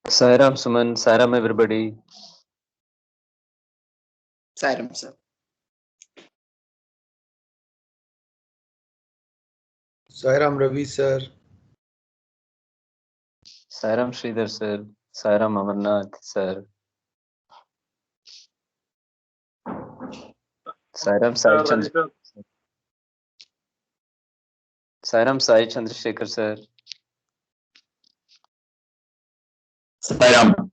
Sairam Suman, Sairam everybody. Sairam sir. Sairam Ravi sir. Sairam Sridhar sir. Sairam Amarnath sir. Sairam Sai Chandrasekhar. Sairam Sai Chandrasekhar sir. Sairam.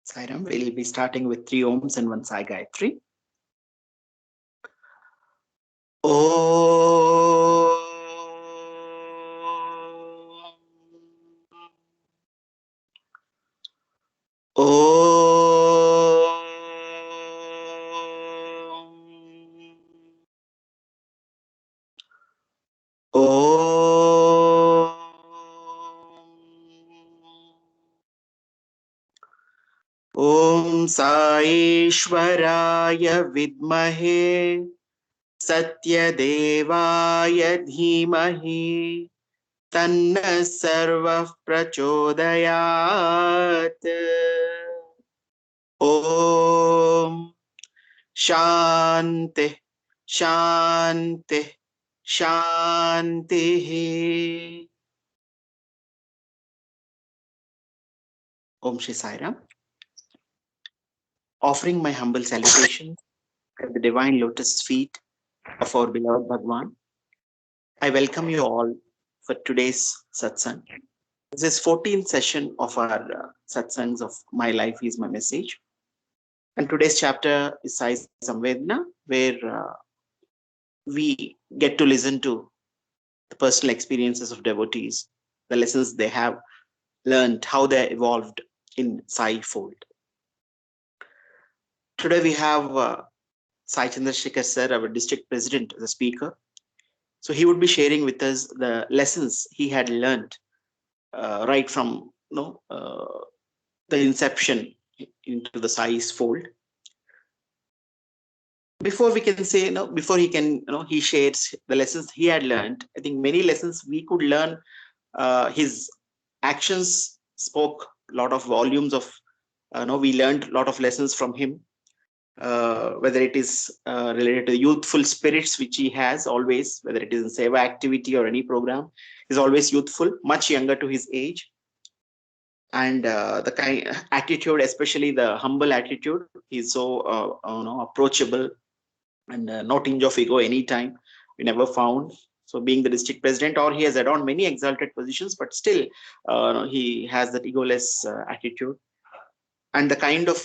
Sairam, we'll be starting with 3 Ohms and 1 Sai Gayatri. Om. Om Saishwaraya Vidmahe Satyadevaya Dhimahi Tanna Sarva Prachodayat. Om Shanti Shanti Shanti. Om Shri Sairam. Offering my humble salutation at the divine lotus feet of our beloved Bhagwan, I welcome you all for today's Satsang. This is 14th session of our Satsangs of My Life is My Message. And today's chapter is Sai Samvedana, where we get to listen to the personal experiences of devotees, the lessons they have learned, how they evolved in Sai fold. Today we have Sai Chandrasekhar sir, our district president, as a speaker. So he would be sharing with us the lessons he had learned right from the inception into the Sai's fold. Before we can say, before he can, he shares the lessons he had learned. I think many lessons we could learn. His actions spoke a lot of volumes of, we learned a lot of lessons from him. Whether it is related to youthful spirits which he has always, whether it is in seva activity or any program, is always youthful, much younger to his age. And the kind attitude, especially the humble attitude, he's so approachable and no tinge of ego anytime. We never found. So being the district president, or he has adorned many exalted positions, but still he has that egoless attitude. And the kind of,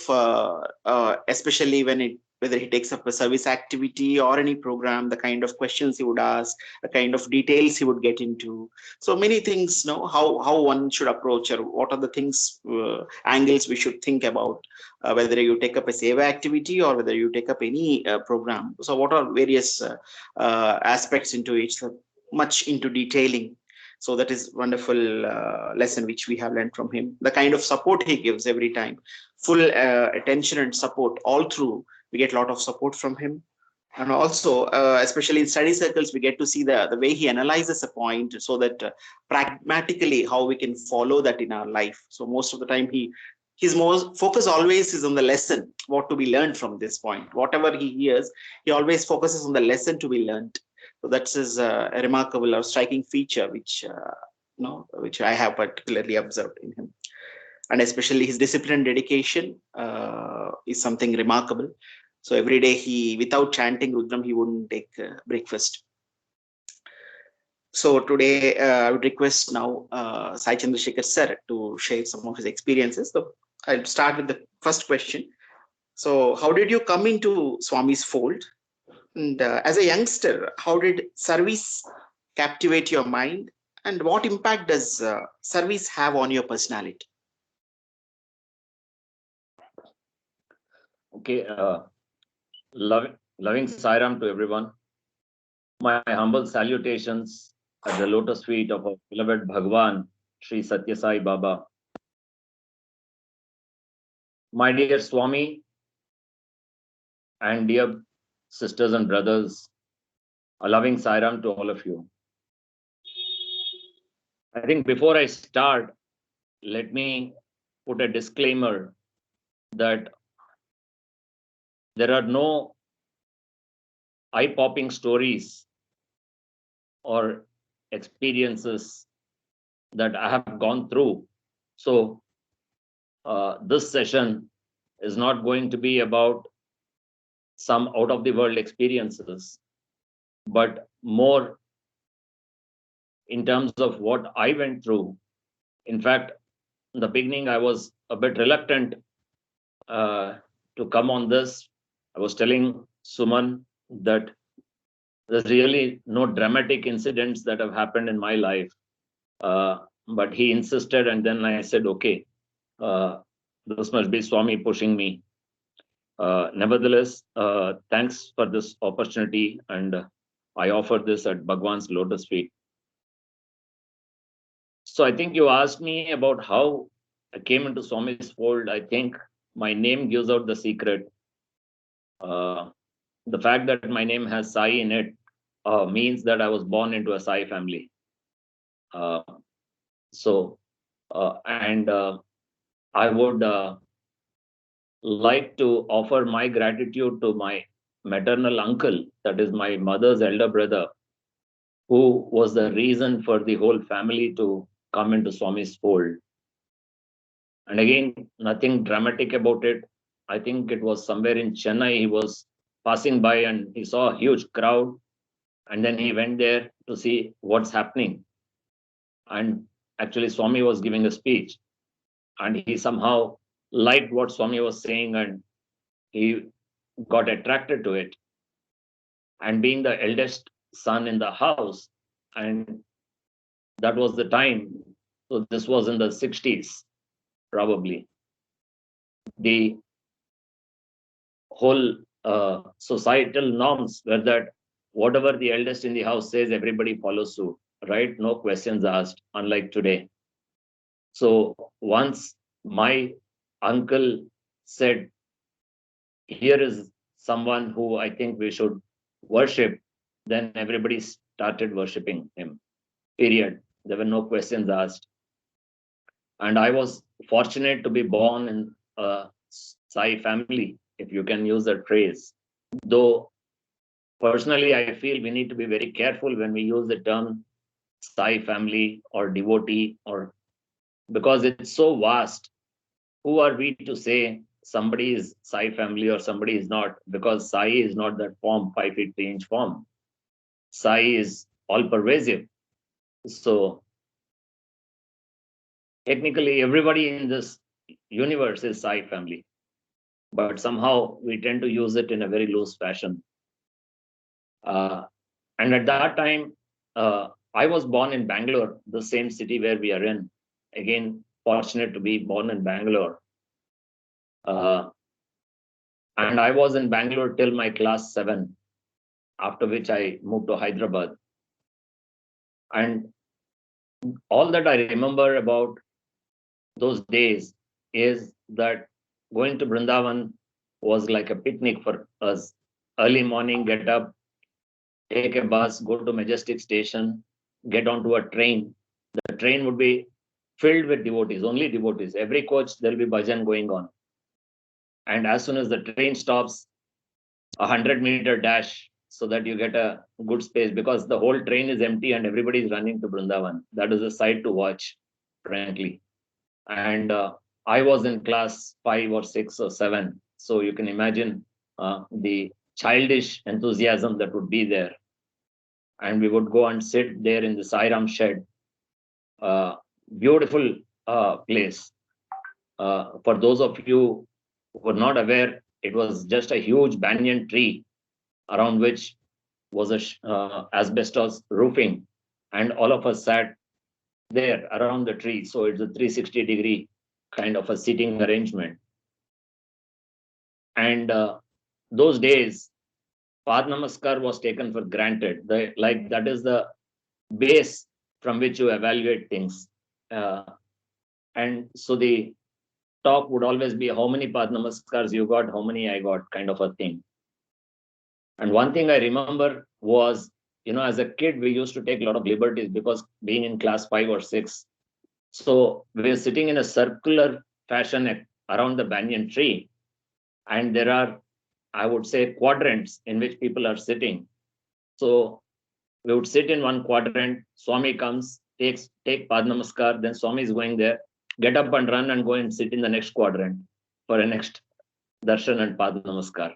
especially whether he takes up a service activity or any program, the kind of questions he would ask, the kind of details he would get into. So many things, how one should approach, or what are the things, angles we should think about, whether you take up a seva activity or whether you take up any program. So what are various aspects into it, so much into detailing. So that is wonderful lesson which we have learned from him. The kind of support he gives every time, full attention and support all through. We get a lot of support from him. And also, especially in study circles, we get to see the way he analyzes a point, so that pragmatically how we can follow that in our life. So most of the time his most focus always is on the lesson, what to be learned from this point. Whatever he hears, he always focuses on the lesson to be learned. So that's his a remarkable or striking feature, which I have particularly observed in him. And especially his discipline and dedication is something remarkable. So every day without chanting Rudram, he wouldn't take breakfast. So today I would request now Sai Chandrasekhar sir to share some of his experiences. So I'll start with the first question. So how did you come into Swami's fold? And as a youngster, how did service captivate your mind? And what impact does service have on your personality? Okay, loving Sairam to everyone. My humble salutations at the lotus feet of our beloved Bhagwan, Sri Sai Baba. My dear Swami and dear sisters and brothers, a loving Sairam to all of you. I think before I start, let me put a disclaimer that there are no eye-popping stories or experiences that I have gone through. So this session is not going to be about some out-of-the-world experiences, but more in terms of what I went through. In fact, in the beginning, I was a bit reluctant to come on this. I was telling Suman that there's really no dramatic incidents that have happened in my life. But he insisted, and then I said, okay, this must be Swami pushing me. Nevertheless, thanks for this opportunity, and I offer this at Bhagwan's lotus feet. So I think you asked me about how I came into Swami's fold. I think my name gives out the secret. The fact that my name has Sai in it means that I was born into a Sai family. I would like to offer my gratitude to my maternal uncle, that is my mother's elder brother, who was the reason for the whole family to come into Swami's fold. And again, nothing dramatic about it. I think it was somewhere in Chennai. He was passing by and he saw a huge crowd, and then he went there to see what's happening. And actually, Swami was giving a speech, and he somehow liked what Swami was saying, and he got attracted to it. And being the eldest son in the house, and that was the time, so this was in the 60s, probably. The whole societal norms were that whatever the eldest in the house says, everybody follows suit, right? No questions asked, unlike today. So once my uncle said, here is someone who I think we should worship, then everybody started worshiping him, period. There were no questions asked. And I was fortunate to be born in a Sai family, if you can use that phrase. Though personally, I feel we need to be very careful when we use the term Sai family or devotee, or because it's so vast. Who are we to say somebody is Sai family or somebody is not? Because Sai is not that form, 5 feet 3 inch form. Sai is all pervasive. So technically, everybody in this universe is Sai family, but somehow we tend to use it in a very loose fashion. And at that time, I was born in Bangalore, the same city where we are in. Again, fortunate to be born in Bangalore. And I was in Bangalore till my class 7, after which I moved to Hyderabad. And all that I remember about those days is that going to Vrindavan was like a picnic for us. Early morning, get up, take a bus, go to Majestic Station, get onto a train. The train would be filled with devotees, only devotees. Every coach, there'll be bhajan going on. And as soon as the train stops, 100-meter dash so that you get a good space, because the whole train is empty and everybody is running to Vrindavan. That is a sight to watch, frankly. And I was in class 5 or 6 or 7. So you can imagine the childish enthusiasm that would be there. And we would go and sit there in the Sairam shed. Beautiful place. For those of you who are not aware, it was just a huge banyan tree around which was a asbestos roofing. And all of us sat there around the tree. So it's a 360-degree kind of a seating arrangement. And those days, Pad Namaskar was taken for granted. Like that is the base from which you evaluate things. And so the talk would always be how many Pad Namaskars you got, how many I got, kind of a thing. And one thing I remember was, as a kid, we used to take a lot of liberties because being in class 5 or 6. So we were sitting in a circular fashion around the banyan tree. And there are, I would say, quadrants in which people are sitting. So we would sit in one quadrant, Swami comes, take Pad Namaskar, then Swami is going there, get up and run and go and sit in the next quadrant for a next darshan and Pad Namaskar.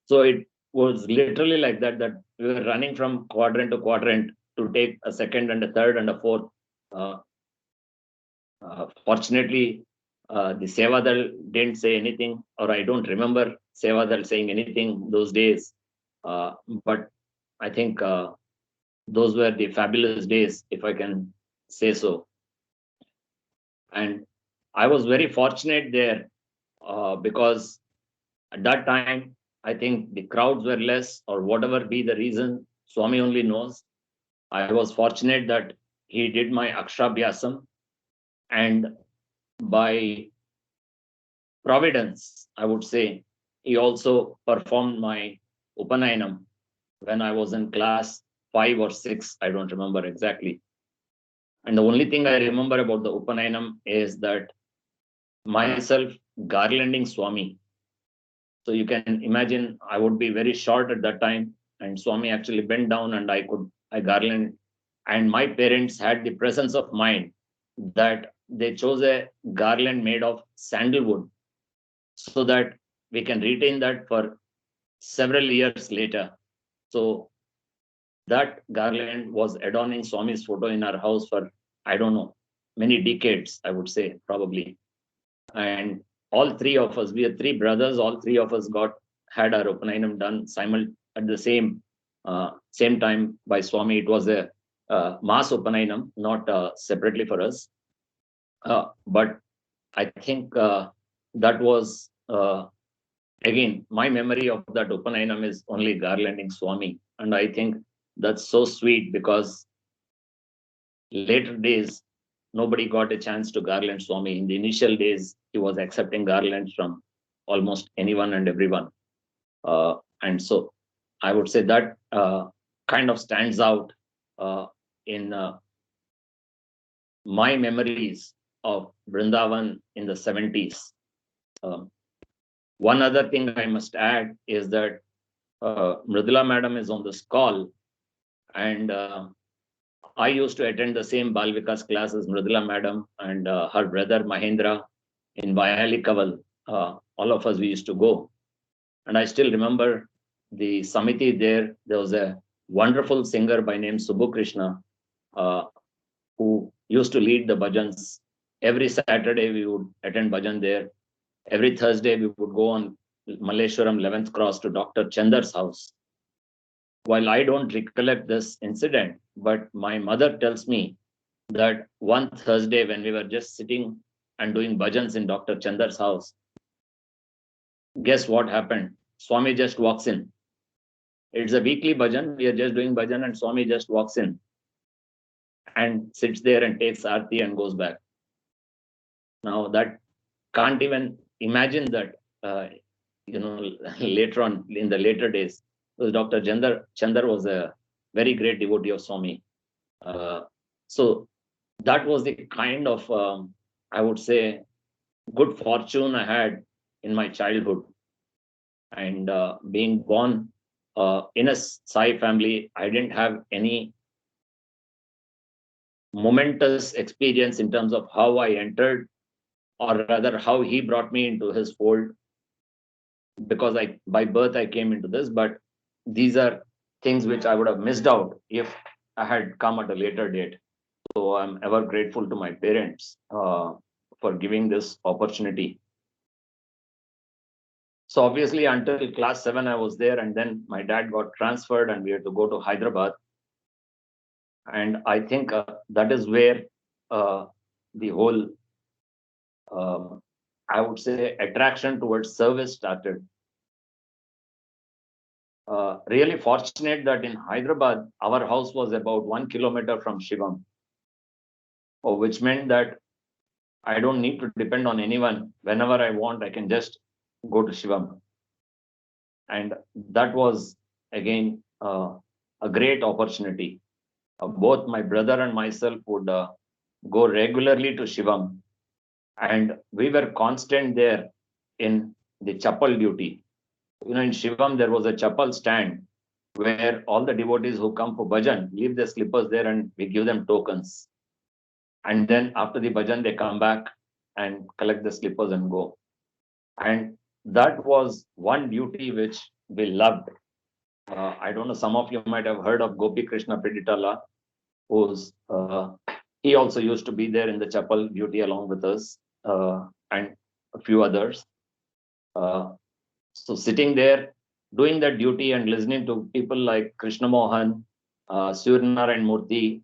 So it was literally like that we were running from quadrant to quadrant to take a second and a third and a fourth. Fortunately, the Sevadal didn't say anything, or I don't remember Sevadal saying anything those days. But I think those were the fabulous days, if I can say so. And I was very fortunate there because at that time, I think the crowds were less, or whatever be the reason, Swami only knows. I was fortunate that he did my Akshabhyasam, and by providence, I would say, he also performed my Upanayanam when I was in class 5 or 6, I don't remember exactly. And the only thing I remember about the Upanayanam is that myself garlanding Swami. So you can imagine I would be very short at that time, and Swami actually bent down and I garland. And my parents had the presence of mind that they chose a garland made of sandalwood so that we can retain that for several years later. So that garland was adorning Swami's photo in our house for, I don't know, many decades, I would say, probably. And all three of us, we are 3 brothers, all 3 of us had our Upanayanam done at the same time by Swami. It was a mass Upanayanam, not separately for us. But I think that was, again, my memory of that Upanayanam is only garlanding Swami. And I think that's so sweet because later days, nobody got a chance to garland Swami. In the initial days, he was accepting garlands from almost anyone and everyone. And so I would say that kind of stands out in my memories of Vrindavan in the 70s. One other thing I must add is that Mridula Madam is on this call, and I used to attend the same Bal Vikas class as Mridula Madam and her brother Mahendra in Vayali Kaval. All of us, we used to go. And I still remember the Samiti there. There was a wonderful singer by name Subbu Krishna who used to lead the bhajans. Every Saturday, we would attend bhajan there. Every Thursday, we would go on Malleshwaram 11th Cross to Dr. Chandar's house. While I don't recollect this incident, but my mother tells me that one Thursday when we were just sitting and doing bhajans in Dr. Chandar's house, guess what happened? Swami just walks in. It's a weekly bhajan. We are just doing bhajan and Swami just walks in and sits there and takes aarti and goes back. Now that can't even imagine that, later on in the later days, because Dr. Chandar was a very great devotee of Swami. So that was the kind of, I would say, good fortune I had in my childhood. And being born in a Sai family, I didn't have any momentous experience in terms of how I entered, or rather how he brought me into his fold, because by birth I came into this. But these are things which I would have missed out if I had come at a later date. So I'm ever grateful to my parents for giving this opportunity. So obviously until class 7 I was there, and then my dad got transferred and we had to go to Hyderabad. And I think that is where the whole, I would say, attraction towards service started. Really fortunate that in Hyderabad, our house was about 1 kilometer from Shivam, which meant that I don't need to depend on anyone. Whenever I want, I can just go to Shivam. And that was, again, a great opportunity. Both my brother and myself would go regularly to Shivam. And we were constant there in the chapel duty. In Shivam, there was a chapel stand where all the devotees who come for bhajan leave their slippers there and we give them tokens. And then after the bhajan, they come back and collect the slippers and go. And that was one duty which we loved. I don't know, some of you might have heard of Gopi Krishna Piditala, who's he also used to be there in the chapel duty along with us, and a few others. So sitting there, doing that duty and listening to people like Krishna Mohan, Suryanarayan Murthy,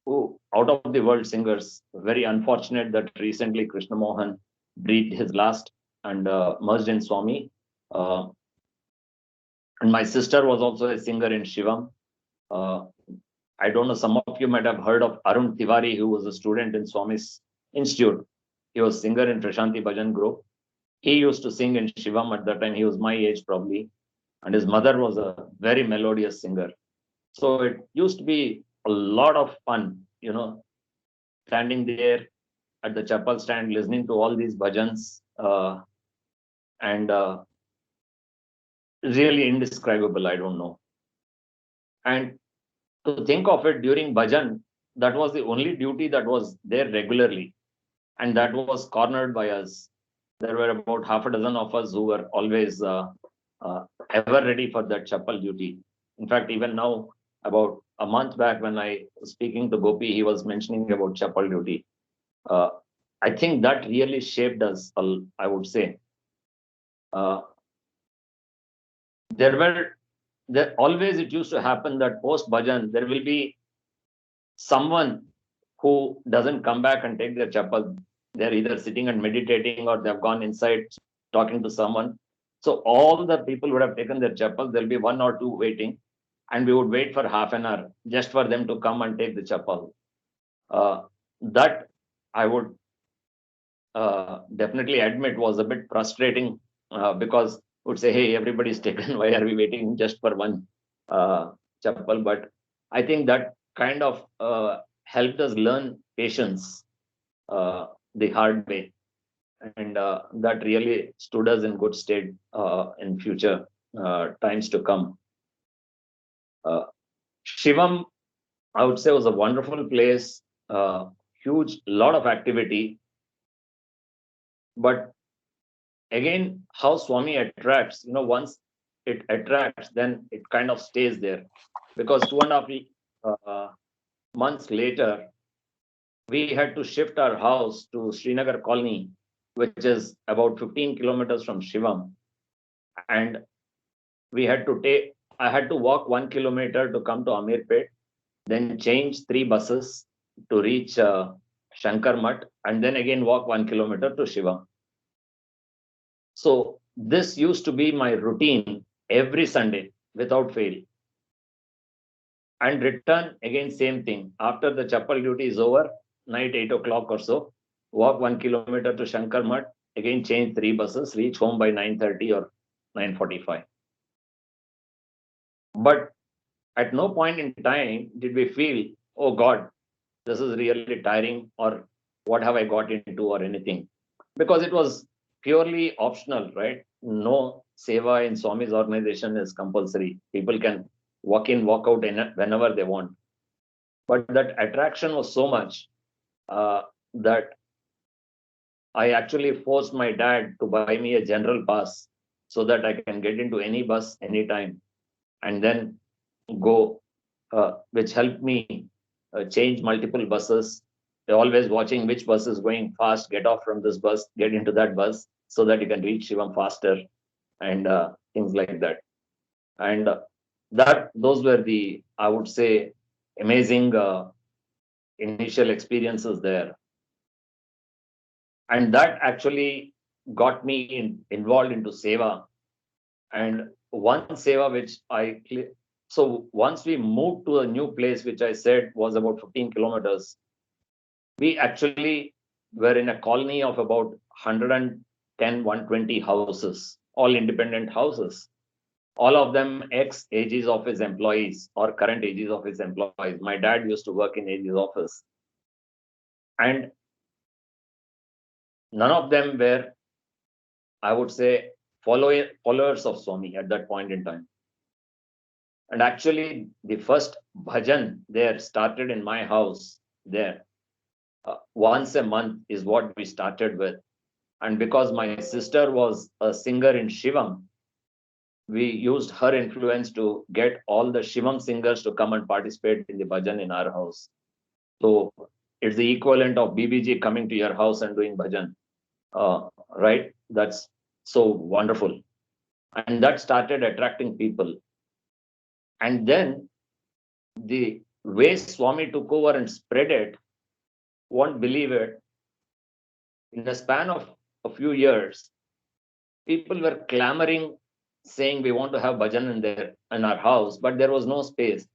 who out of the world singers. Very unfortunate that recently Krishna Mohan breathed his last and merged in Swami. And my sister was also a singer in Shivam. I don't know, some of you might have heard of Arun Tiwari, who was a student in Swami's Institute. He was singer in Prashanti Bhajan group. He used to sing in Shivam at that time. He was my age probably. And his mother was a very melodious singer. So it used to be a lot of fun, standing there at the chapel stand, listening to all these bhajans, and really indescribable, I don't know. And to think of it, during bhajan, that was the only duty that was there regularly. And that was cornered by us. There were about half a dozen of us who were always ever ready for that chapel duty. In fact, even now, about a month back when I was speaking to Gopi, he was mentioning about chapel duty. I think that really shaped us, I would say. There always it used to happen that post bhajan, there will be someone who doesn't come back and take their chapel. They're either sitting and meditating or they've gone inside talking to someone. So all the people would have taken their chapel. There'll be one or two waiting, and we would wait for half an hour just for them to come and take the chapel. That I would definitely admit was a bit frustrating, because would say, hey, everybody's taken. Why are we waiting just for one chapel? But I think that kind of helped us learn patience the hard way. And that really stood us in good stead in future times to come. Shivam, I would say, was a wonderful place, huge, lot of activity. But again, how Swami attracts, once it attracts, then it kind of stays there. Because 2.5 months later, we had to shift our house to Srinagar Colony, which is about 15 kilometers from Shivam. And I had to walk 1 kilometer to come to Amirpet, then change 3 buses to reach Shankar Mutt, and then again walk 1 kilometer to Shivam. So this used to be my routine every Sunday without fail. And return again, same thing. After the chapel duty is over, night 8 o'clock or so, walk 1 kilometer to Shankar Mutt, again change 3 buses, reach home by 9:30 or 9:45. But at no point in time did we feel, oh God, this is really tiring, or what have I got into, or anything. Because it was purely optional, right? No seva in Swami's organization is compulsory. People can walk in, walk out whenever they want. But that attraction was so much that I actually forced my dad to buy me a general pass so that I can get into any bus anytime and then go, which helped me change multiple buses. They're always watching which bus is going fast, get off from this bus, get into that bus so that you can reach Shivam faster, and things like that. And those were the, I would say, amazing initial experiences there. And that actually got me involved into seva. And one seva which so once we moved to a new place, which I said was about 15 kilometers, we actually were in a colony of about 110, 120 houses, all independent houses. All of them ex-AG's office employees or current AG's office employees. My dad used to work in AG's office. And none of them were, I would say, followers of Swami at that point in time. And actually, the first bhajan there started in my house there. Once a month is what we started with. And because my sister was a singer in Shivam, we used her influence to get all the Shivam singers to come and participate in the bhajan in our house. So it's the equivalent of BBG coming to your house and doing bhajan, right? That's so wonderful. And that started attracting people. And then the way Swami took over and spread it, won't believe it, in the span of a few years, people were clamoring, saying we want to have bhajan in our house, but there was no space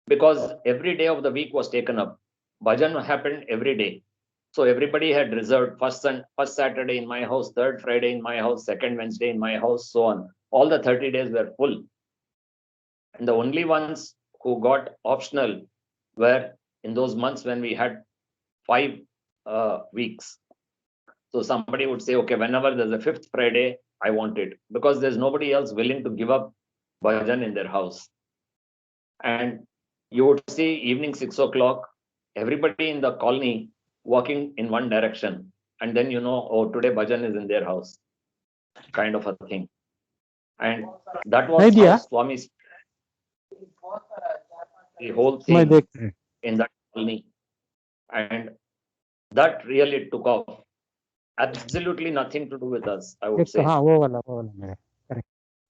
because every day of the week was taken up. Bhajan happened every day. So everybody had reserved first Saturday in my house, third Friday in my house, second Wednesday in my house, so on. All the 30 days were full. And the only ones who got optional were in those months when we had 5 weeks. So somebody would say, okay, whenever there's a 5th Friday, I want it, because there's nobody else willing to give up bhajan in their house. And you would see evening 6 o'clock, everybody in the colony walking in one direction. And then, oh, today bhajan is in their house, kind of a thing. And that was how Swami's the whole thing in that colony. And that really took off. Absolutely nothing to do with us, I would say.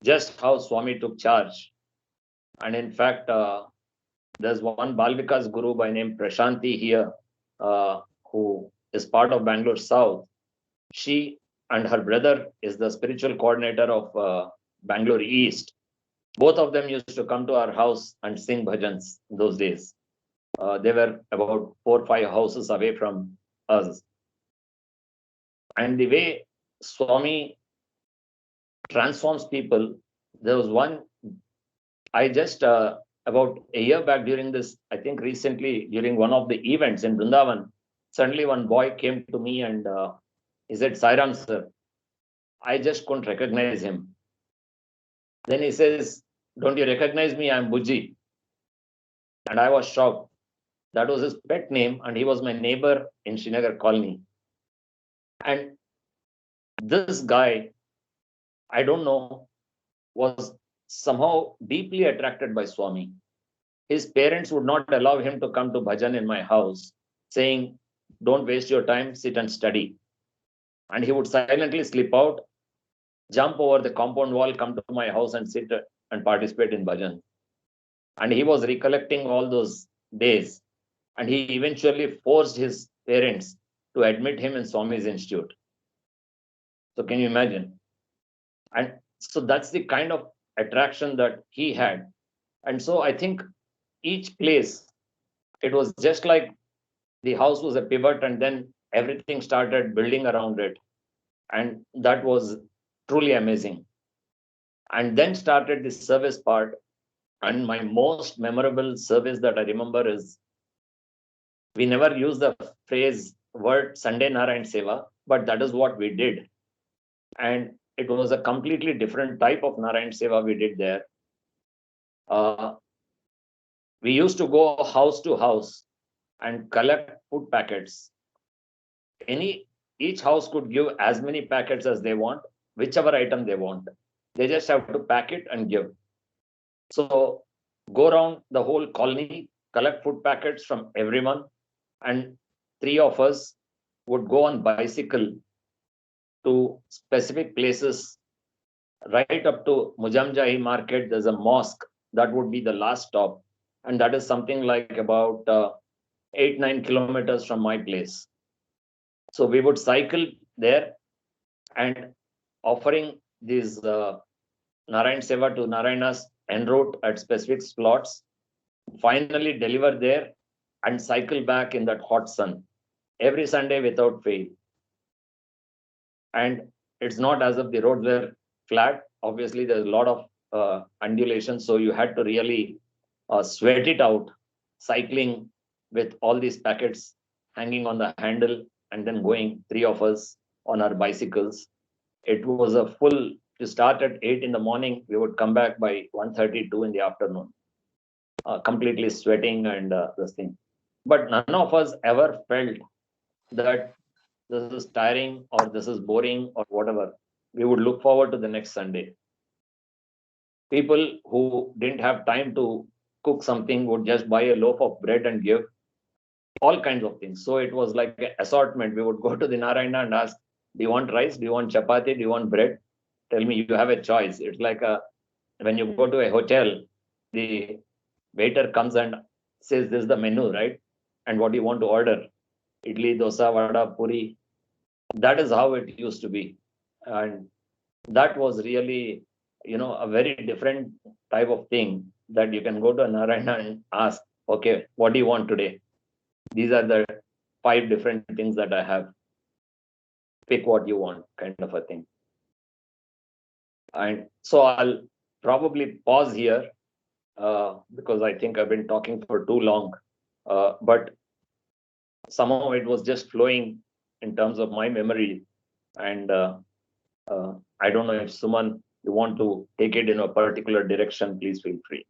Just how Swami took charge. And in fact, there's one Balvikas guru by name Prashanti here, who is part of Bangalore South. She and her brother is the spiritual coordinator of Bangalore East. Both of them used to come to our house and sing bhajans in those days. They were about 4 or 5 houses away from us. And the way Swami transforms people, there was one, I just, about a year back during this, I think recently, during one of the events in Vrindavan, suddenly one boy came to me and he said, Sairam sir, I just couldn't recognize him. Then he says, don't you recognize me? I'm Bujji. And I was shocked. That was his pet name, and he was my neighbor in Srinagar colony. And this guy, I don't know, was somehow deeply attracted by Swami. His parents would not allow him to come to bhajan in my house, saying, don't waste your time, sit and study. And he would silently slip out, jump over the compound wall, come to my house and sit and participate in bhajan. And he was recollecting all those days. And he eventually forced his parents to admit him in Swami's institute. So can you imagine? And so that's the kind of attraction that he had. And so I think each place, it was just like the house was a pivot, and then everything started building around it. And that was truly amazing. And then started the service part. And my most memorable service that I remember is, we never used the word Sunday Narayan Seva, but that is what we did. And it was a completely different type of Narayan Seva we did there. We used to go house to house and collect food packets. Each house could give as many packets as they want, whichever item they want. They just have to pack it and give. So go around the whole colony, collect food packets from everyone, and 3 of us would go on bicycle to specific places, right up to Mujamjahi market. There's a mosque that would be the last stop. And that is something like about 8-9 kilometers from my place. So we would cycle there and offering these Narayan Seva to Narayanas en route at specific slots, finally deliver there and cycle back in that hot sun every Sunday without fail. And it's not as if the roads were flat. Obviously, there's a lot of undulation, so you had to really sweat it out, cycling with all these packets hanging on the handle and then going, three of us on our bicycles. It was a full, to start at 8 in the morning, we would come back by 1:32 in the afternoon, completely sweating and this thing. But none of us ever felt that this is tiring or this is boring or whatever. We would look forward to the next Sunday. People who didn't have time to cook something would just buy a loaf of bread and give, all kinds of things. So it was like an assortment. We would go to the Narayana and ask, do you want rice? Do you want chapati? Do you want bread? Tell me, you have a choice. It's like when you go to a hotel, the waiter comes and says, this is the menu, right? And what do you want to order? Idli, dosa, vada, puri. That is how it used to be. And that was really, a very different type of thing, that you can go to a Narayana and ask, okay, what do you want today? These are the 5 different things that I have. Pick what you want, kind of a thing. And so I'll probably pause here because I think I've been talking for too long. But somehow it was just flowing in terms of my memory. And I don't know if Suman, you want to take it in a particular direction, please feel free.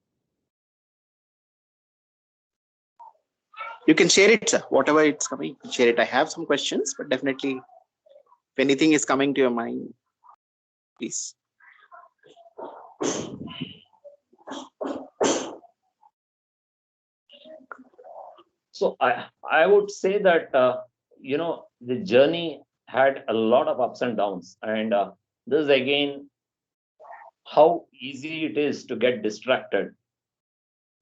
You can share it, sir. Whatever it's coming, you can share it. I have some questions, but definitely, if anything is coming to your mind, please. So I would say that, the journey had a lot of ups and downs. And this is again, how easy it is to get distracted.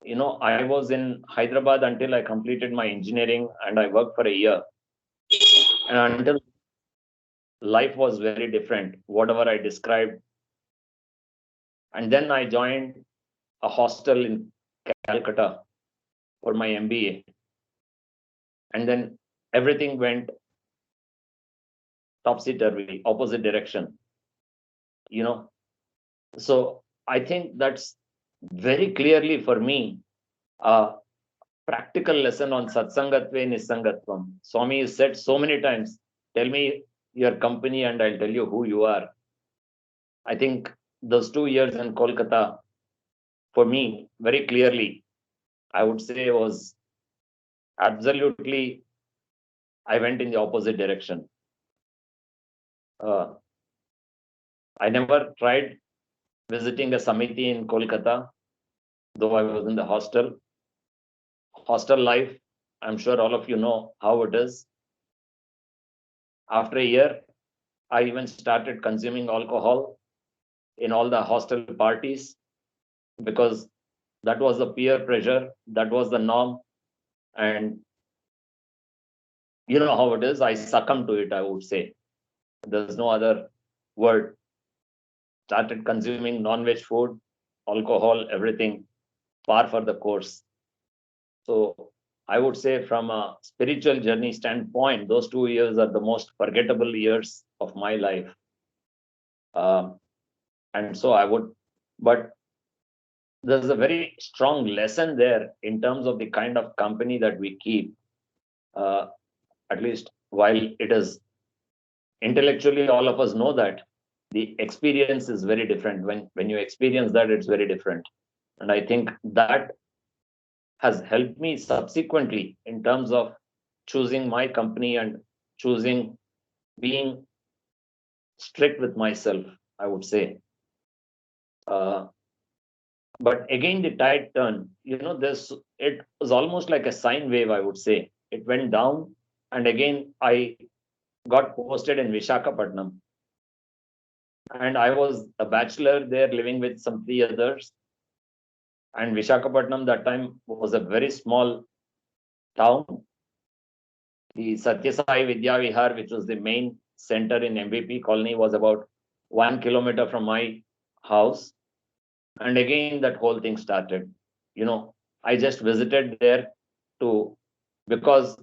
I was in Hyderabad until I completed my engineering and I worked for a year. And until life was very different, whatever I described. And then I joined a hostel in Calcutta for my MBA. And then everything went topsy-turvy, opposite direction. So I think that's very clearly for me a practical lesson on Satsangatve Nisangatvam. Swami has said so many times, tell me your company and I'll tell you who you are. I think those 2 years in Kolkata, for me, very clearly, I would say was absolutely, I went in the opposite direction. I never tried visiting a Samiti in Kolkata, though I was in the hostel. Hostel life, I'm sure all of you know how it is. After a year, I even started consuming alcohol in all the hostel parties because that was the peer pressure, that was the norm. And you know how it is, I succumbed to it, I would say. There's no other word. Started consuming non-veg food, alcohol, everything, par for the course. So I would say from a spiritual journey standpoint, those 2 years are the most forgettable years of my life. And so I would, but there's a very strong lesson there in terms of the kind of company that we keep, at least while it is intellectually, all of us know that the experience is very different. When you experience that, it's very different. And I think that has helped me subsequently in terms of choosing my company and choosing being strict with myself, I would say. But again, the tide turned. It was almost like a sine wave, I would say. It went down, and again, I got posted in Visakhapatnam. And I was a bachelor there living with some 3 others. And Visakhapatnam that time was a very small town, The Satyasai Vidya Vihar, which was the main center in MVP colony, was about 1 kilometer from my house. And again, that whole thing started. I just visited there to, because,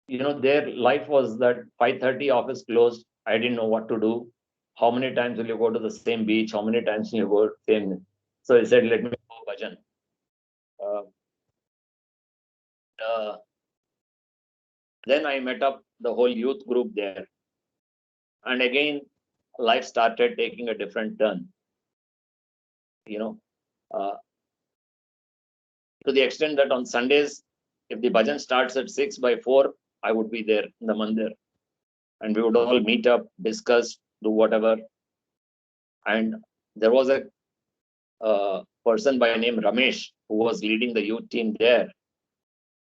their life was that 5:30 office closed. I didn't know what to do. How many times will you go to the same beach? How many times will you go same? So he said, let me go bhajan. Uh, uh, then I met up the whole youth group there. And again, life started taking a different turn. Uh, to the extent that on Sundays, if the bhajan starts at 6, by 4, I would be there in the mandir. And we would all meet up, discuss, do whatever. And there was a person by name Ramesh who was leading the youth team there.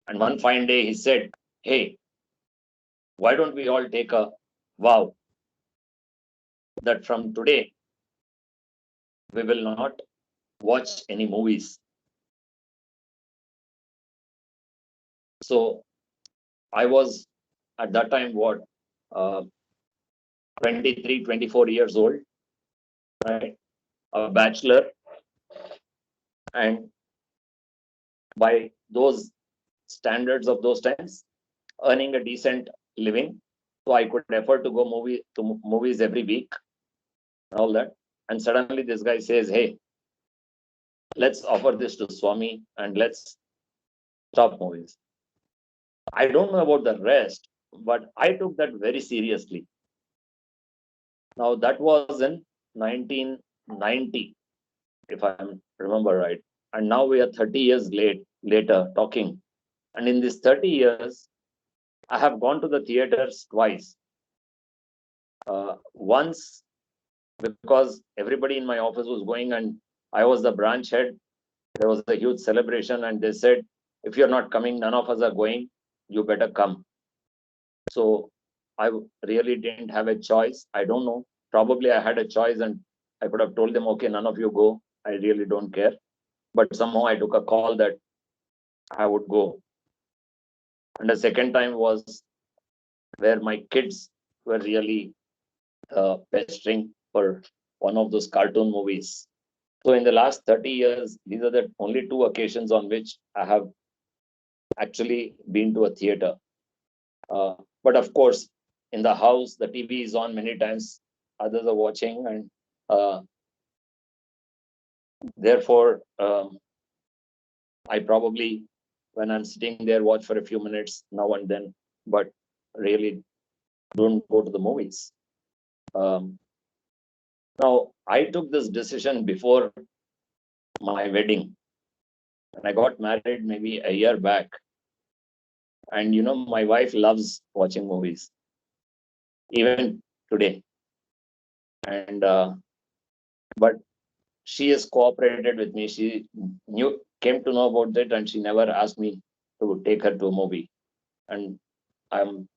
And one fine day he said, hey, why don't we all take a vow that from today we will not watch any movies. So I was at that time, 23, 24 years old, right? A bachelor. And by those standards of those times, earning a decent living. So I could afford to go movies every week, all that. And suddenly this guy says, hey, let's offer this to Swami and let's stop movies. I don't know about the rest, but I took that very seriously. Now that was in 1990, if I remember right. And now we are 30 years later talking. And in these 30 years, I have gone to the theaters twice. Once because everybody in my office was going and I was the branch head. There was a huge celebration and they said, if you're not coming, none of us are going, you better come. So I really didn't have a choice. I don't know. Probably I had a choice and I could have told them, okay, none of you go. I really don't care. But somehow I took a call that I would go. And the second time was where my kids were really pestering for one of those cartoon movies. So in the last 30 years, these are the only 2 occasions on which I have actually been to a theater. But of course, in the house, the TV is on many times. Others are watching, and therefore, I probably, when I'm sitting there, watch for a few minutes now and then, but really don't go to the movies. Now, I took this decision before my wedding. And I got married maybe a year back. And my wife loves watching movies, even today. And but she has cooperated with me. She came to know about it, and she never asked me to take her to a movie. And I'm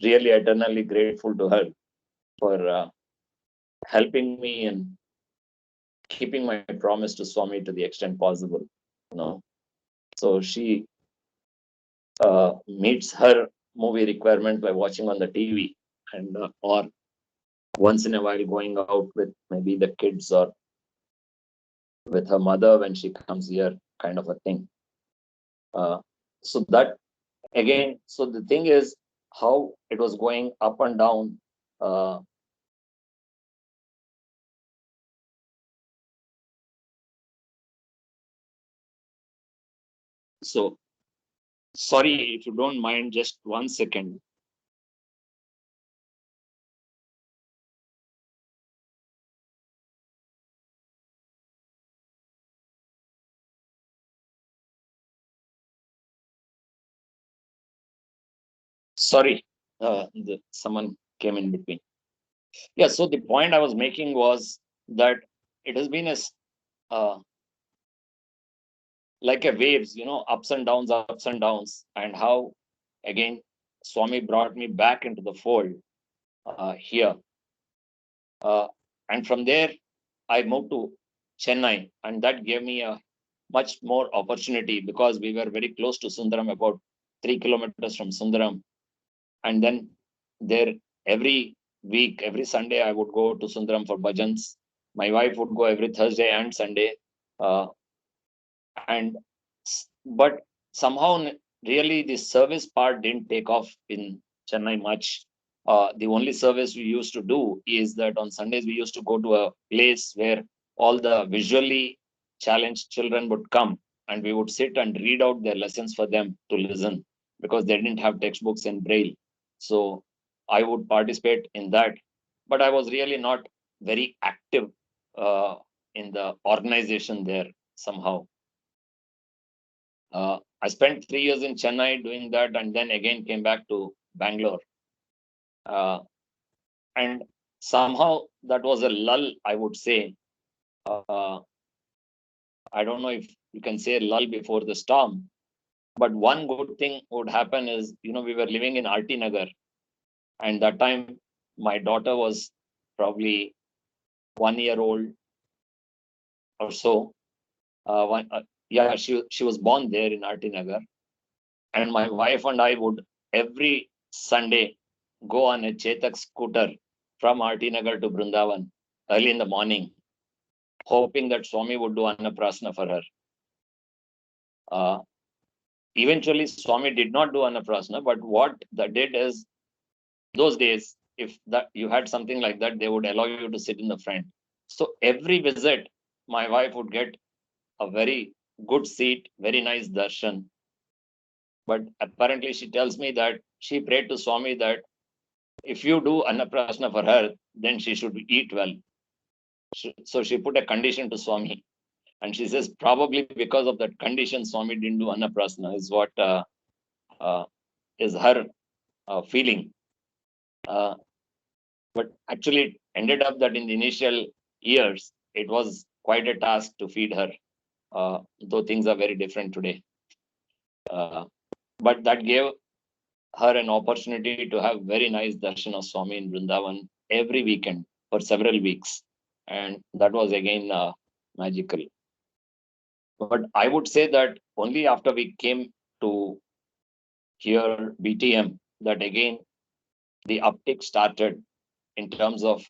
really eternally grateful to her for helping me and keeping my promise to Swami to the extent possible. So she meets her movie requirement by watching on the TV, and or once in a while going out with maybe the kids or with her mother when she comes here, kind of a thing. So that again, so the thing is how it was going up and down. So sorry if you don't mind, just 1 second. Sorry, someone came in between. Yeah, so the point I was making was that it has been like a waves, ups and downs, and how again Swami brought me back into the fold here. And from there, I moved to Chennai, and that gave me a much more opportunity because we were very close to Sundaram, about 3 kilometers from Sundaram. And then there every week, every Sunday, I would go to Sundaram for bhajans. My wife would go every Thursday and Sunday. Uh, and but somehow really the service part didn't take off in Chennai much. The only service we used to do is that on Sundays we used to go to a place where all the visually challenged children would come, and we would sit and read out their lessons for them to listen, because they didn't have textbooks in Braille. So I would participate in that, but I was really not very active in the organization there somehow. I spent 3 years in Chennai doing that, and then again came back to Bangalore. And somehow that was a lull, I would say. I don't know if you can say lull before the storm, but one good thing would happen is, we were living in RT Nagar, and that time my daughter was probably 1 year old or so. She was born there in RT Nagar. And my wife and I would every Sunday go on a Chetak scooter from RT Nagar to Brindavan early in the morning, hoping that Swami would do Annaprasna for her. Eventually, Swami did not do Annaprasna, but what that did is, those days, if that you had something like that, they would allow you to sit in the front. So every visit, my wife would get a very good seat, very nice darshan. But apparently she tells me that she prayed to Swami that if you do Annaprasna for her, then she should eat well. So she put a condition to Swami. And she says probably because of that condition, Swami didn't do Annaprasna, is what is her feeling. But actually it ended up that in the initial years, it was quite a task to feed her, though things are very different today. But that gave her an opportunity to have very nice darshan of Swami in Vrindavan every weekend for several weeks. And that was again magical. But I would say that only after we came to here BTM, that again the uptick started in terms of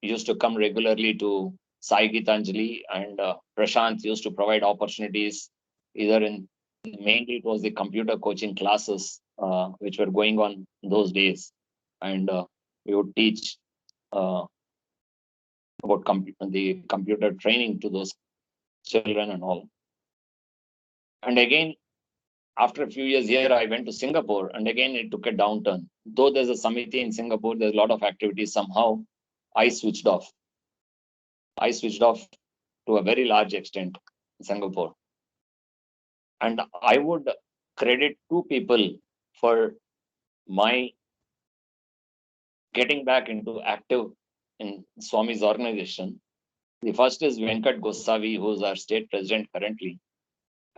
used to come regularly to Sai Gitanjali, and Prashant used to provide opportunities either in, mainly it was the computer coaching classes which were going on those days, and we would teach about the computer training to those children and all. And again, after a few years here, I went to Singapore, and again it took a downturn. Though there's a Samiti in Singapore, there's a lot of activities. Somehow I switched off. I switched off to a very large extent in Singapore. And I would credit two people for my getting back into active in Swami's organization. The first is Venkat Gosavi, who's our state president currently.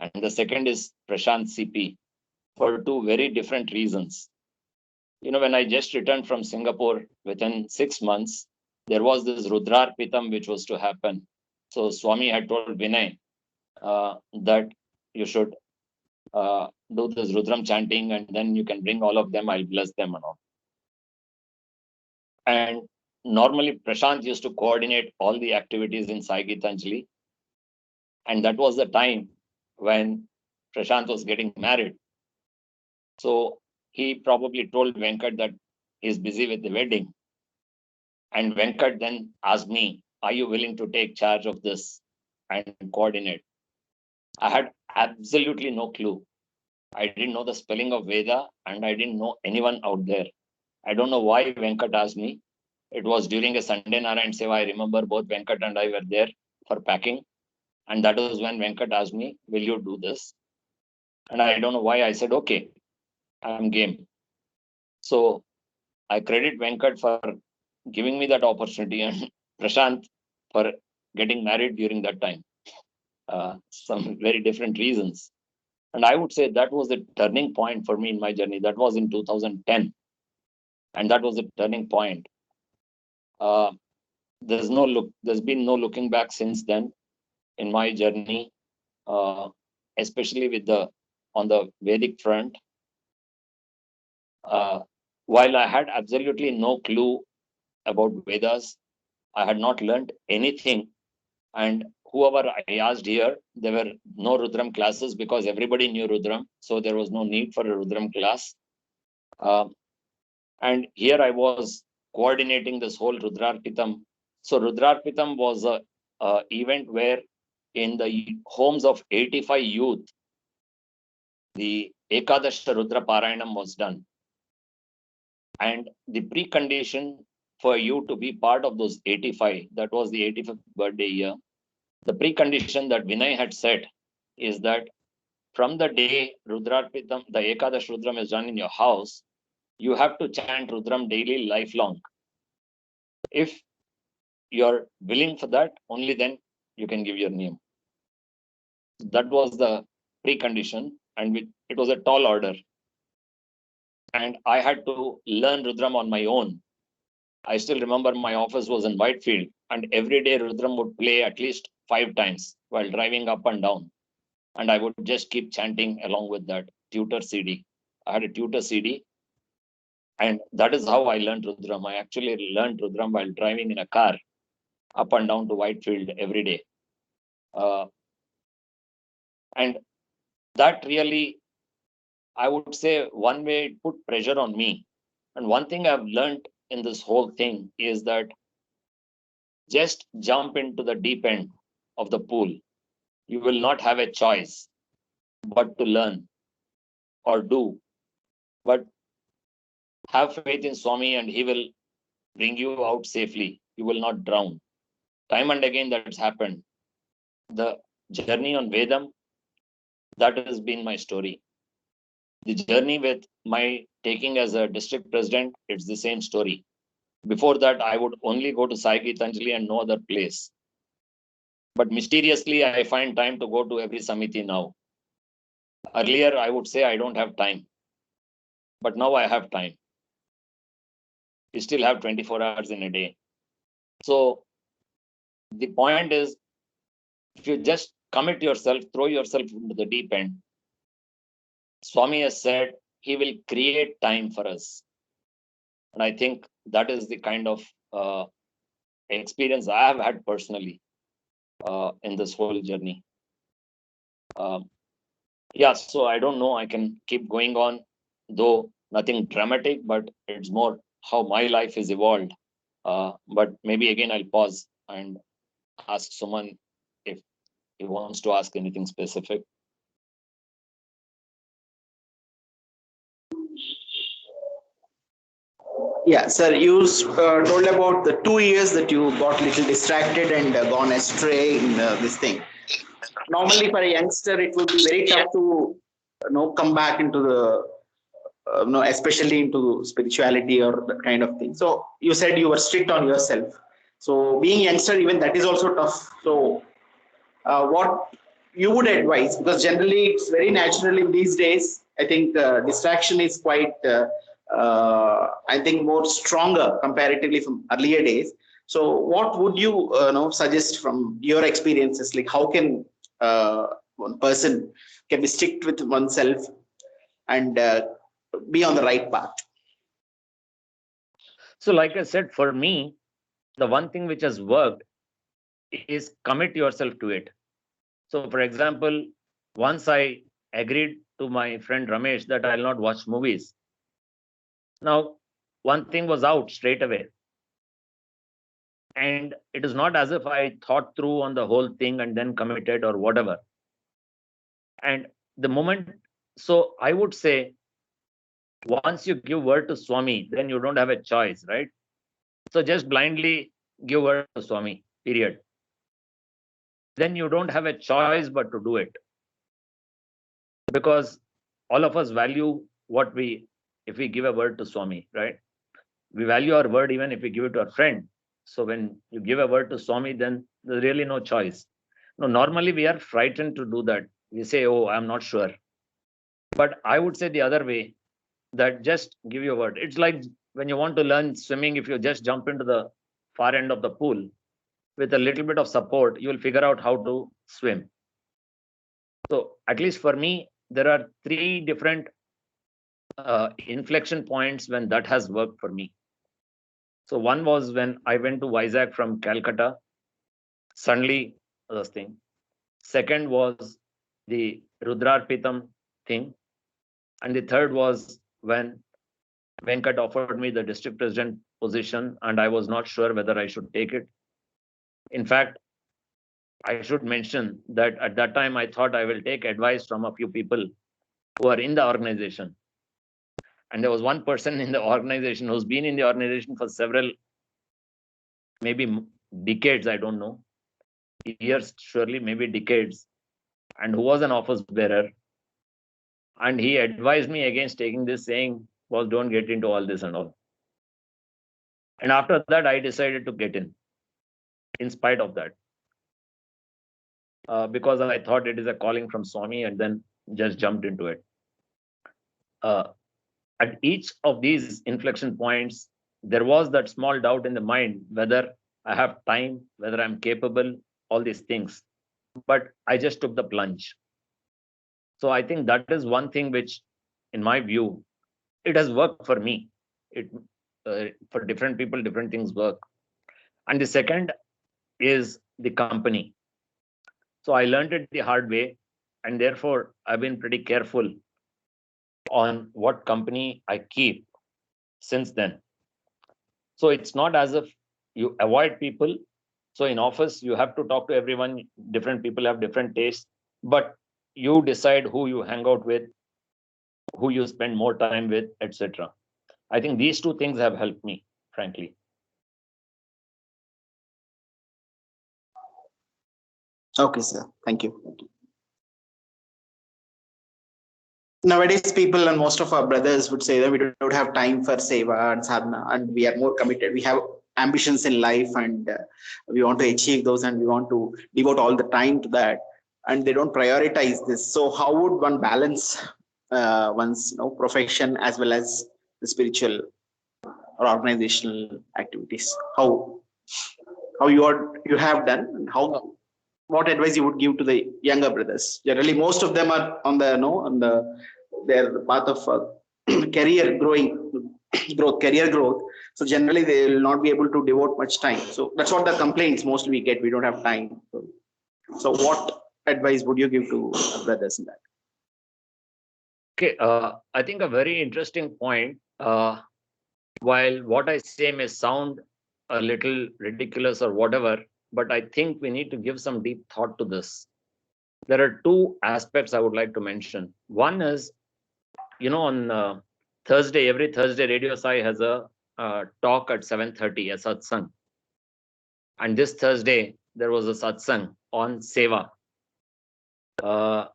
And the second is Prashant CP, for two very different reasons. When I just returned from Singapore, within 6 months, there was this Rudrarpitam which was to happen. So Swami had told Vinay that you should do this Rudram chanting, and then you can bring all of them, I'll bless them and all. And normally Prashant used to coordinate all the activities in Sai Gitanjali. And that was the time when Prashant was getting married. So he probably told Venkat that he's busy with the wedding. And Venkat then asked me, are you willing to take charge of this and coordinate? I had absolutely no clue. I didn't know the spelling of Veda, and I didn't know anyone out there. I don't know why Venkat asked me. It was during a Sunday Narayan Seva. I remember both Venkat and I were there for packing. And that was when Venkat asked me, will you do this? And I don't know why I said, okay, I'm game. So I credit Venkat for giving me that opportunity, and Prashant for getting married during that time. Some very different reasons. And I would say that was the turning point for me in my journey. That was in 2010. And that was the turning point. There's been no looking back since then in my journey, especially on the Vedic front. while I had absolutely no clue about Vedas, I had not learned anything. And whoever I asked here, there were no Rudram classes because everybody knew Rudram. So there was no need for a Rudram class. And here I was coordinating this whole Rudrarpitam. So Rudrarpitam was a event where in the homes of 85 youth, the Ekadasha Rudra Parayanam was done. And the precondition for you to be part of those 85, that was the 85th birthday year, the precondition that Vinay had set is that from the day Rudrarpitam, the Ekadash Rudram is done in your house, you have to chant Rudram daily, lifelong. If you're willing for that, only then you can give your name. That was the precondition, and it was a tall order. And I had to learn Rudram on my own. I still remember my office was in Whitefield, and every day Rudram would play at least 5 times while driving up and down. And I would just keep chanting along with that tutor CD. I had a tutor CD, and that is how I learned Rudram. I actually learned Rudram while driving in a car up and down to Whitefield every day. And that really, I would say, one way it put pressure on me. And one thing I've learned in this whole thing is that just jump into the deep end of the pool. You will not have a choice but to learn or do. But have faith in Swami and he will bring you out safely. You will not drown. Time and again that's happened. The journey on Vedam, that has been my story. The journey with my taking as a district president, it's the same story. Before that, I would only go to Sai Gitanjali and no other place. But mysteriously, I find time to go to every Samiti now. Earlier, I would say I don't have time. But now I have time. You still have 24 hours in a day. So the point is, if you just commit yourself, throw yourself into the deep end, Swami has said he will create time for us. And I think that is the kind of experience I have had personally in this whole journey. Yeah, so I don't know, I can keep going on, though nothing dramatic, but it's more how my life is evolved. But maybe again, I'll pause and ask someone if he wants to ask anything specific. Yeah, sir, you told about the 2 years that you got little distracted and gone astray in this thing. Normally, for a youngster, it would be very tough to come back into the especially into spirituality or that kind of thing. So you said you were strict on yourself. So being youngster, even that is also tough. So what you would advise, because generally it's very natural in these days. I think distraction is quite, I think, more stronger comparatively from earlier days. So what would you suggest from your experiences? Like how can one person can be strict with oneself and be on the right path? So like I said, for me, the one thing which has worked is commit yourself to it. So for example, once I agreed to my friend Ramesh that I'll not watch movies. Now, one thing was out straight away. And it is not as if I thought through on the whole thing and then committed or whatever. And the moment, so I would say, once you give word to Swami, then you don't have a choice, right? So just blindly give word to Swami, period. Then you don't have a choice but to do it. Because all of us value what if we give a word to Swami, right? We value our word even if we give it to our friend. So when you give a word to Swami, then there's really no choice. No, normally we are frightened to do that. We say, oh, I'm not sure. But I would say the other way, that just give your word. It's like when you want to learn swimming, if you just jump into the far end of the pool with a little bit of support, you will figure out how to swim. So at least for me, there are 3 different inflection points when that has worked for me. So one was when I went to Vizag from Calcutta. Suddenly, this thing. Second was the Rudrarpitam thing. And the third was when Venkat offered me the district president position, and I was not sure whether I should take it. In fact, I should mention that at that time I thought I will take advice from a few people who are in the organization. And there was one person in the organization who's been in the organization for several, maybe decades, I don't know, years, surely, maybe decades, and who was an office bearer. And he advised me against taking this, saying, well, don't get into all this and all. And after that, I decided to get in spite of that. Because I thought it is a calling from Swami, and then just jumped into it. At each of these inflection points, there was that small doubt in the mind whether I have time, whether I'm capable, all these things. But I just took the plunge. So I think that is one thing which, in my view, it has worked for me. For different people, different things work. And the second is the company. So I learned it the hard way, and therefore I've been pretty careful on what company I keep since then. So it's not as if you avoid people. So in office, you have to talk to everyone. Different people have different tastes, but you decide who you hang out with, who you spend more time with, etc. I think these two things have helped me, frankly. Okay, sir. Thank you. Nowadays, people and most of our brothers would say that we don't have time for seva and sadhana, and we are more committed. We have ambitions in life, and we want to achieve those, and we want to devote all the time to that, and they don't prioritize this. So, how would one balance one's profession as well as the spiritual or organizational activities? How you have done, and how what advice you would give to the younger brothers? Generally, most of them are on their path of career growth. So generally, they will not be able to devote much time. So that's what the complaints mostly we get. We don't have time. So what advice would you give to brothers in that? Okay, I think a very interesting point. While what I say may sound a little ridiculous or whatever, but I think we need to give some deep thought to this. There are two aspects I would like to mention. One is, on Thursday, every Thursday, Radio Sai has a talk at 7:30, a Satsang. And this Thursday, there was a Satsang on Seva.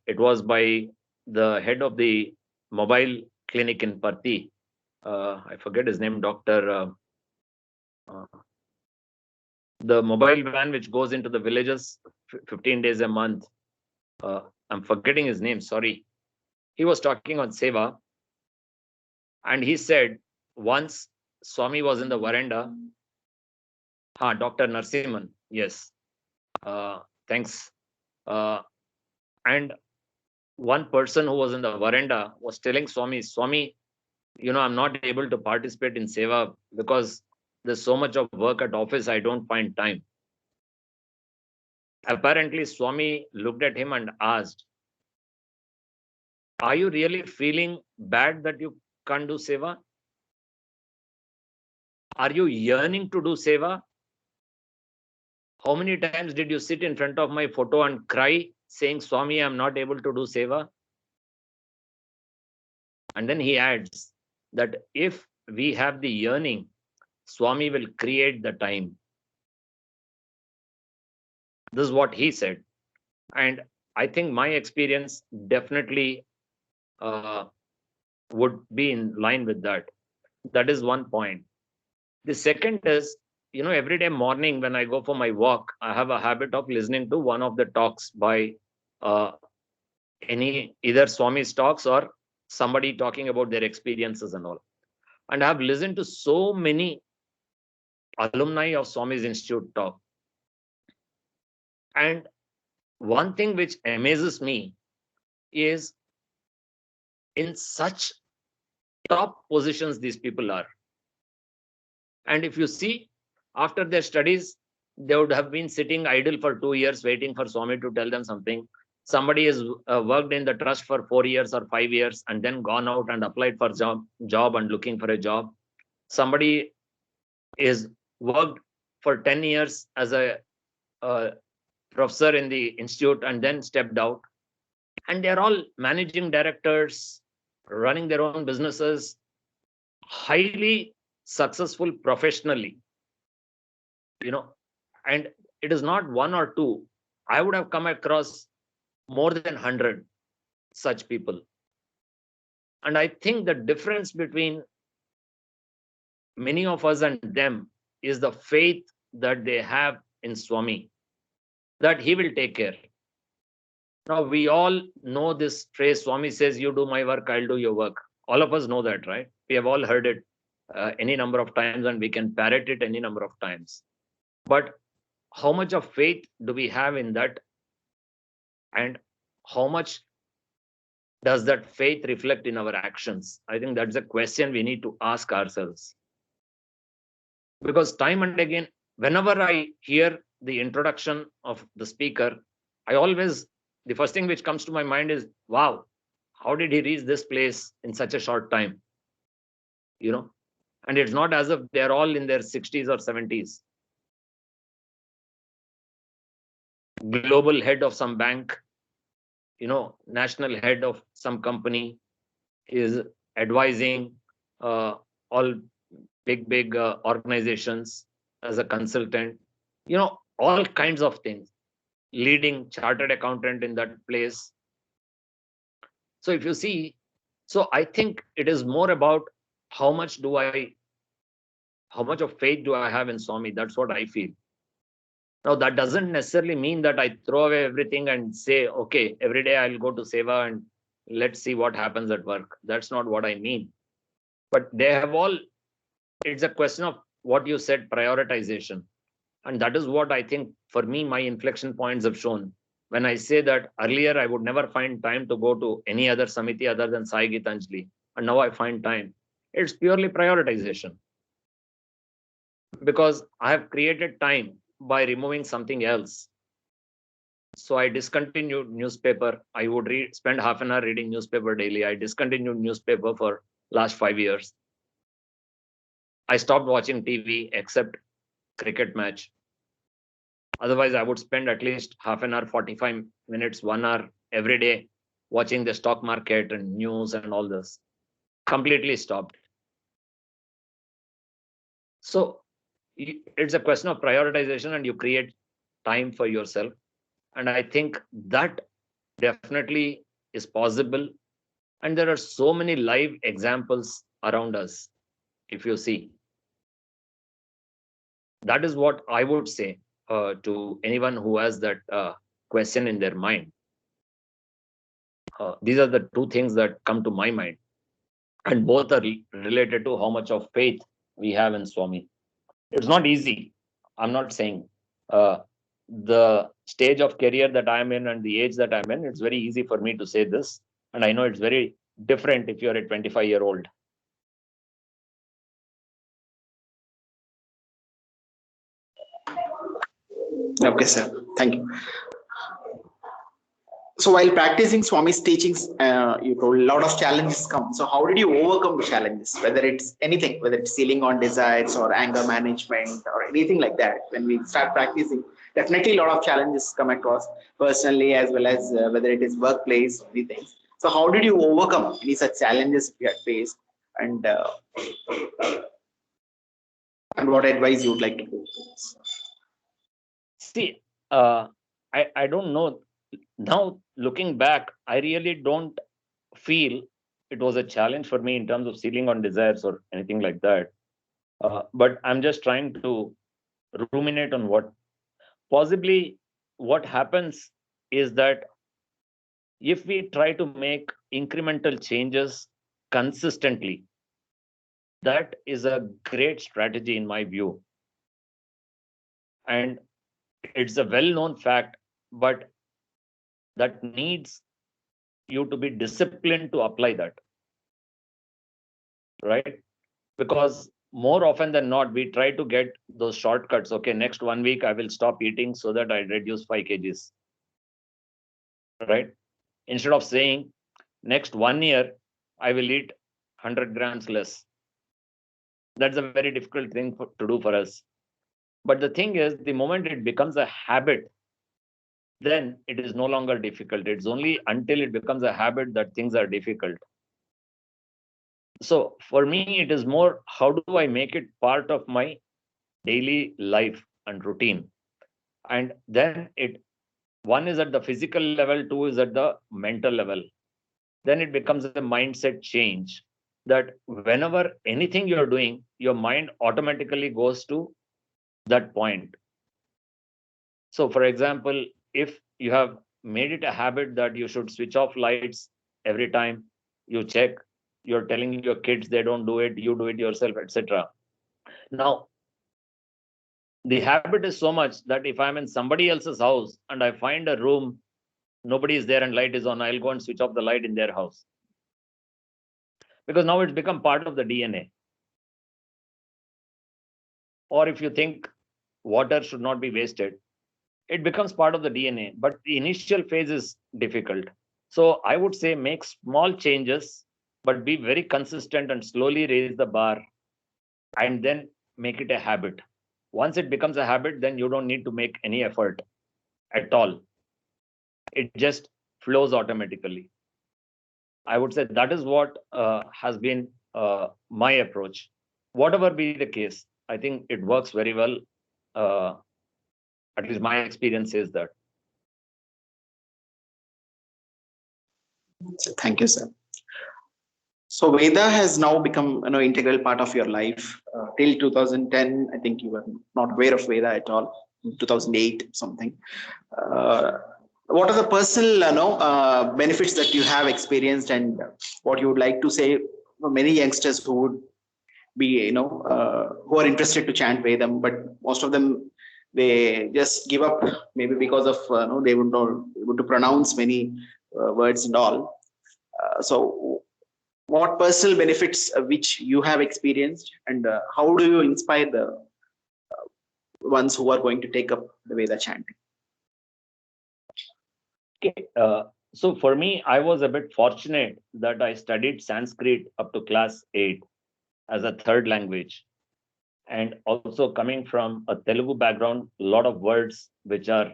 It was by the head of the mobile clinic in Parthi. I forget his name, Dr. The mobile van which goes into the villages 15 days a month. I'm forgetting his name, sorry. He was talking on Seva, and he said once Swami was in the veranda. Dr. Narsimhan, yes. Thanks. And one person who was in the veranda was telling Swami, I'm not able to participate in Seva because there's so much of work at office, I don't find time. Apparently, Swami looked at him and asked, are you really feeling bad that you can't do Seva? Are you yearning to do Seva? How many times did you sit in front of my photo and cry, saying, Swami, I'm not able to do Seva? And then he adds that if we have the yearning, Swami will create the time. This is what he said. And I think my experience definitely would be in line with that. That is one point. The second is, every day morning when I go for my walk, I have a habit of listening to one of the talks by either Swami's talks or somebody talking about their experiences and all. And I have listened to so many alumni of Swami's Institute talk. And one thing which amazes me is in such top positions these people are. And if you see, after their studies, they would have been sitting idle for 2 years, waiting for Swami to tell them something. Somebody has worked in the trust for 4 years or 5 years and then gone out and applied for job and looking for a job. Somebody is worked for 10 years as a professor in the institute and then stepped out. And they're all managing directors, running their own businesses, highly successful professionally, and it is not one or two. I would have come across more than 100 such people. And I think the difference between many of us and them is the faith that they have in Swami, that he will take care. Now, we all know this phrase, Swami says, you do my work, I'll do your work. All of us know that, right? We have all heard it any number of times, and we can parrot it any number of times. But how much of faith do we have in that? And how much does that faith reflect in our actions? I think that's a question we need to ask ourselves. Because time and again, whenever I hear the introduction of the speaker, the first thing which comes to my mind is, wow, how did he reach this place in such a short time? And it's not as if they're all in their 60s or 70s. Global head of some bank, national head of some company, is advising all big organizations as a consultant, all kinds of things, leading chartered accountant in that place. So if you see, so I think it is more about how much of faith do I have in Swami? That's what I feel. Now, that doesn't necessarily mean that I throw away everything and say, okay, every day I'll go to Seva and let's see what happens at work. That's not what I mean. But it's a question of what you said, prioritization. And that is what I think, for me, my inflection points have shown. When I say that earlier, I would never find time to go to any other Samiti other than Sai Gitanjali. And now I find time. It's purely prioritization. Because I have created time by removing something else. So I discontinued newspaper. I would spend half an hour reading newspaper daily. I discontinued newspaper for last 5 years. I stopped watching TV except cricket match. Otherwise, I would spend at least half an hour, 45 minutes, 1 hour every day watching the stock market and news and all this. Completely stopped. So it's a question of prioritization, and you create time for yourself. And I think that definitely is possible. And there are so many live examples around us, if you see. That is what I would say to anyone who has that question in their mind. These are the two things that come to my mind. And both are related to how much of faith we have in Swami. It's not easy. I'm not saying the stage of career that I'm in and the age that I'm in, it's very easy for me to say this. And I know it's very different if you're a 25-year-old. Okay, sir. Thank you. So while practicing Swami's teachings, you told a lot of challenges come. So how did you overcome the challenges? Whether it's anything, whether it's sealing on desires or anger management or anything like that. When we start practicing, definitely a lot of challenges come across personally as well as whether it is workplace, many things. So how did you overcome any such challenges you had faced, and what advice you would like to give? See, I don't know. Now, looking back, I really don't feel it was a challenge for me in terms of sealing on desires or anything like that. But I'm just trying to ruminate on what happens is that if we try to make incremental changes consistently, that is a great strategy in my view. And it's a well-known fact, but that needs you to be disciplined to apply that. right? Because more often than not, we try to get those shortcuts. Okay, next 1 week, I will stop eating so that I reduce 5 kgs, right? Instead of saying, next 1 year, I will eat 100 grams less. That's a very difficult thing to do for us. But the thing is, the moment it becomes a habit, then it is no longer difficult. It's only until it becomes a habit that things are difficult. So for me, it is more, how do I make it part of my daily life and routine? And then one is at the physical level, two is at the mental level. Then it becomes a mindset change that whenever anything you're doing, your mind automatically goes to that point. So for example, if you have made it a habit that you should switch off lights every time you check, you're telling your kids they don't do it, you do it yourself, etc. Now, the habit is so much that if I'm in somebody else's house and I find a room, nobody is there and light is on, I'll go and switch off the light in their house. Because now it's become part of the DNA. Or if you think water should not be wasted, it becomes part of the DNA. But the initial phase is difficult. So I would say make small changes, but be very consistent and slowly raise the bar and then make it a habit. Once it becomes a habit, then you don't need to make any effort at all. It just flows automatically. I would say that is what has been my approach. Whatever be the case, I think it works very well. At least my experience is that. Thank you, sir. So Veda has now become integral part of your life. Till 2010, I think you were not aware of Veda at all. 2008 something. What are the personal benefits that you have experienced, and what you would like to say for many youngsters who would be who are interested to chant Vedam, but most of them they just give up, maybe because of they would not able to pronounce many words and all. So what personal benefits which you have experienced, and how do you inspire the ones who are going to take up the Veda chanting? Okay. So for me, I was a bit fortunate that I studied Sanskrit up to class 8 as a third language. And also coming from a Telugu background, a lot of words which are,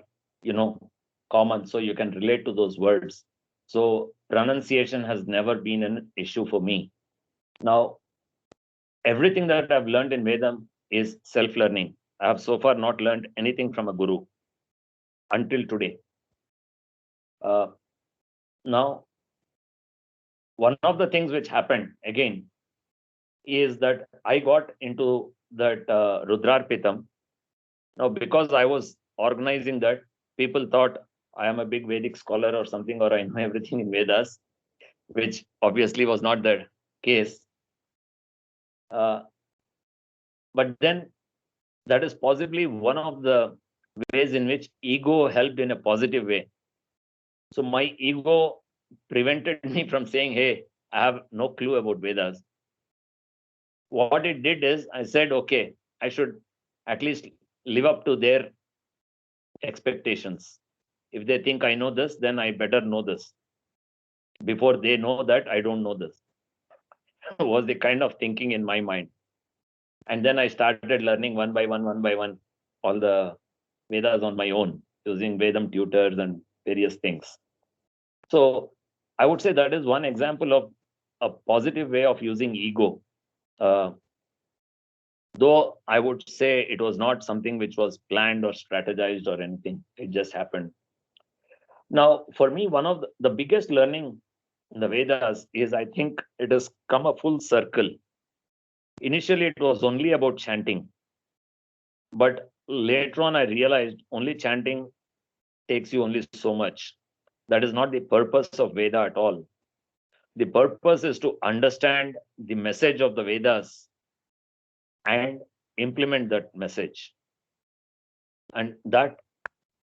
common, so you can relate to those words. So pronunciation has never been an issue for me. Now, everything that I've learned in Vedam is self-learning. I have so far not learned anything from a guru until today. Now, one of the things which happened again is that I got into that Rudrarpitam. Now, because I was organizing that, people thought I am a big Vedic scholar or something, or I know everything in Vedas, which obviously was not the case. But then that is possibly one of the ways in which ego helped in a positive way. So my ego prevented me from saying, hey, I have no clue about Vedas. What it did is I said, okay, I should at least live up to their expectations. If they think I know this, then I better know this. Before they know that I don't know this, was the kind of thinking in my mind. And then I started learning one by one, all the Vedas on my own, using Vedam tutors and various things. So I would say that is one example of a positive way of using ego. Though I would say it was not something which was planned or strategized or anything. It just happened. Now, for me, one of the biggest learning in the Vedas is, I think it has come a full circle. Initially, it was only about chanting. But later on, I realized only chanting takes you only so much. That is not the purpose of Veda at all. The purpose is to understand the message of the Vedas and implement that message. And that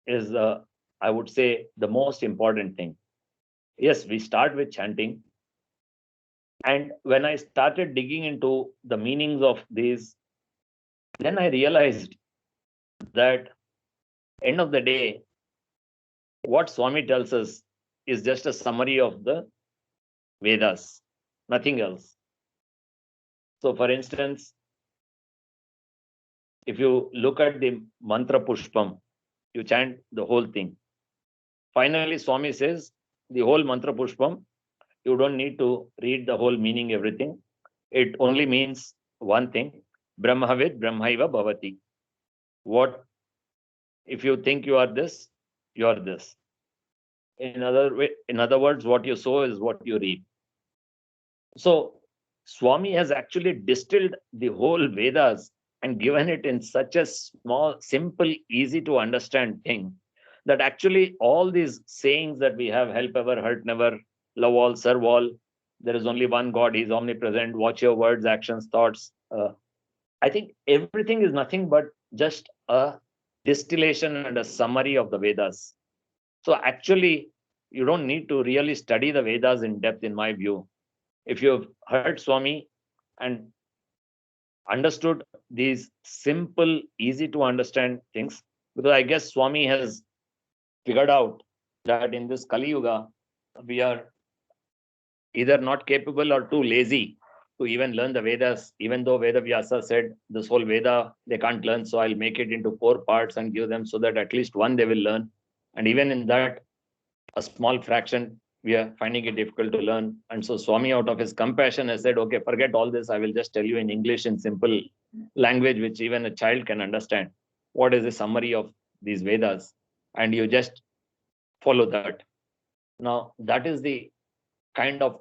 is, I would say, the most important thing. Yes, we start with chanting. And when I started digging into the meanings of these, then I realized that end of the day, what Swami tells us is just a summary of the Vedas, nothing else. So for instance, if you look at the mantra pushpam, you chant the whole thing. Finally, Swami says the whole mantra pushpam, you don't need to read the whole meaning, everything. It only means one thing, Brahmavid Brahmaiva Bhavati. What if you think you are this, you are this. In other words, what you sow is what you reap. So Swami has actually distilled the whole Vedas and given it in such a small, simple, easy to understand thing that actually all these sayings that we have, help ever, hurt never, love all, serve all, there is only one God, he's omnipresent, watch your words, actions, thoughts. I think everything is nothing but just a distillation and a summary of the Vedas. So actually, you don't need to really study the Vedas in depth, in my view. If you've heard Swami and understood these simple, easy to understand things, because I guess Swami has figured out that in this Kali Yuga, we are either not capable or too lazy to even learn the Vedas, even though Veda Vyasa said this whole Veda they can't learn, so I'll make it into 4 parts and give them so that at least one they will learn. And even in that, a small fraction, we are finding it difficult to learn. And so Swami, out of his compassion, has said, okay, forget all this. I will just tell you in English, in simple language, which even a child can understand. What is the summary of these Vedas? And you just follow that. Now, that is the kind of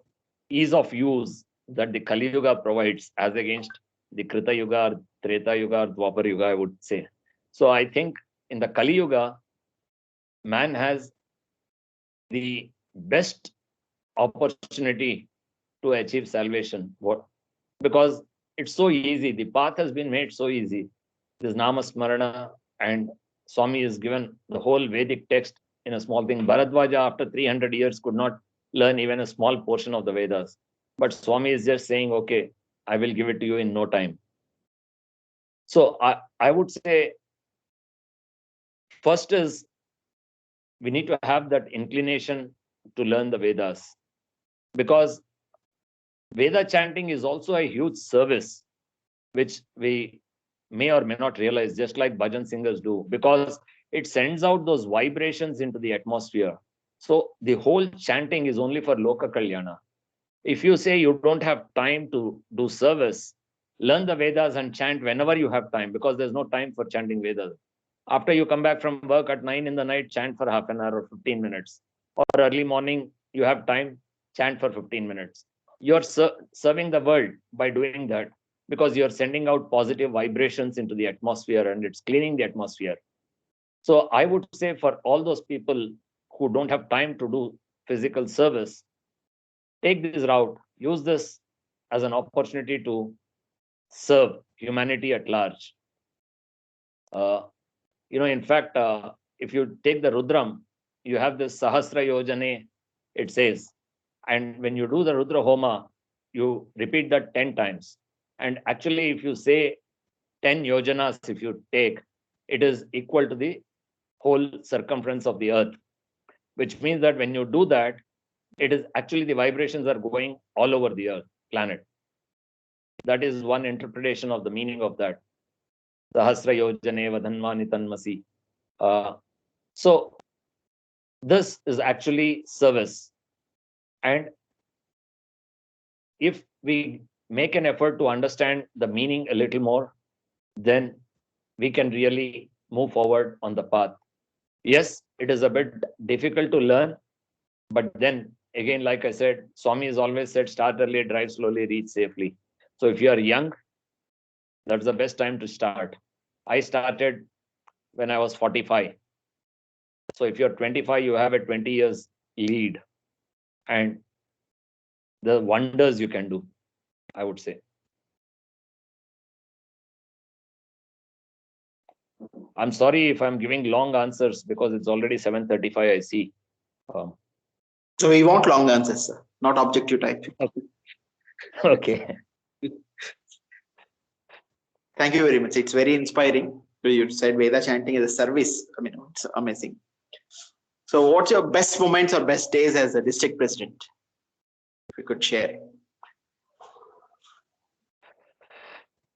ease of use that the Kali Yuga provides as against the Krita Yuga, or Treta Yuga, or Dwapar Yuga, I would say. So I think in the Kali Yuga, man has the best opportunity to achieve salvation. What? Because it's so easy. The path has been made so easy. This Nama Smarana, and Swami is given the whole Vedic text in a small thing. Bharadwaja, after 300 years, could not learn even a small portion of the Vedas. But Swami is just saying, okay, I will give it to you in no time. So I would say, first is we need to have that inclination to learn the Vedas, because Veda chanting is also a huge service, which we may or may not realize, just like bhajan singers do, because it sends out those vibrations into the atmosphere. So the whole chanting is only for Loka Kalyana. If you say you don't have time to do service, learn the Vedas and chant whenever you have time, because there's no time for chanting Vedas. After you come back from work at 9 in the night, chant for half an hour or 15 minutes. Or early morning, you have time, chant for 15 minutes. You're serving the world by doing that, because you're sending out positive vibrations into the atmosphere and it's cleaning the atmosphere. So I would say for all those people who don't have time to do physical service, take this route, use this as an opportunity to serve humanity at large. In fact, if you take the Rudram, you have this Sahasra Yojane, it says. And when you do the Rudra Homa, you repeat that 10 times. And actually, if you say 10 yojanas, if you take, it is equal to the whole circumference of the earth, which means that when you do that, it is actually the vibrations are going all over the earth, planet. That is one interpretation of the meaning of that. Sahasra Yojane Vadhanmani Tanmasi. So this is actually service. And if we make an effort to understand the meaning a little more, then we can really move forward on the path. Yes, it is a bit difficult to learn, but then again, like I said, Swami has always said, start early, drive slowly, reach safely. So if you are young, that's the best time to start. I started when I was 45. So if you're 25, you have a 20 years lead, and the wonders you can do, I would say. I'm sorry if I'm giving long answers, because it's already 7:35, I see. So we want long answers, sir, not objective type. Okay. Thank you very much. It's very inspiring. You said Veda chanting is a service. I mean, it's amazing. So, what's your best moments or best days as a district president? If you could share.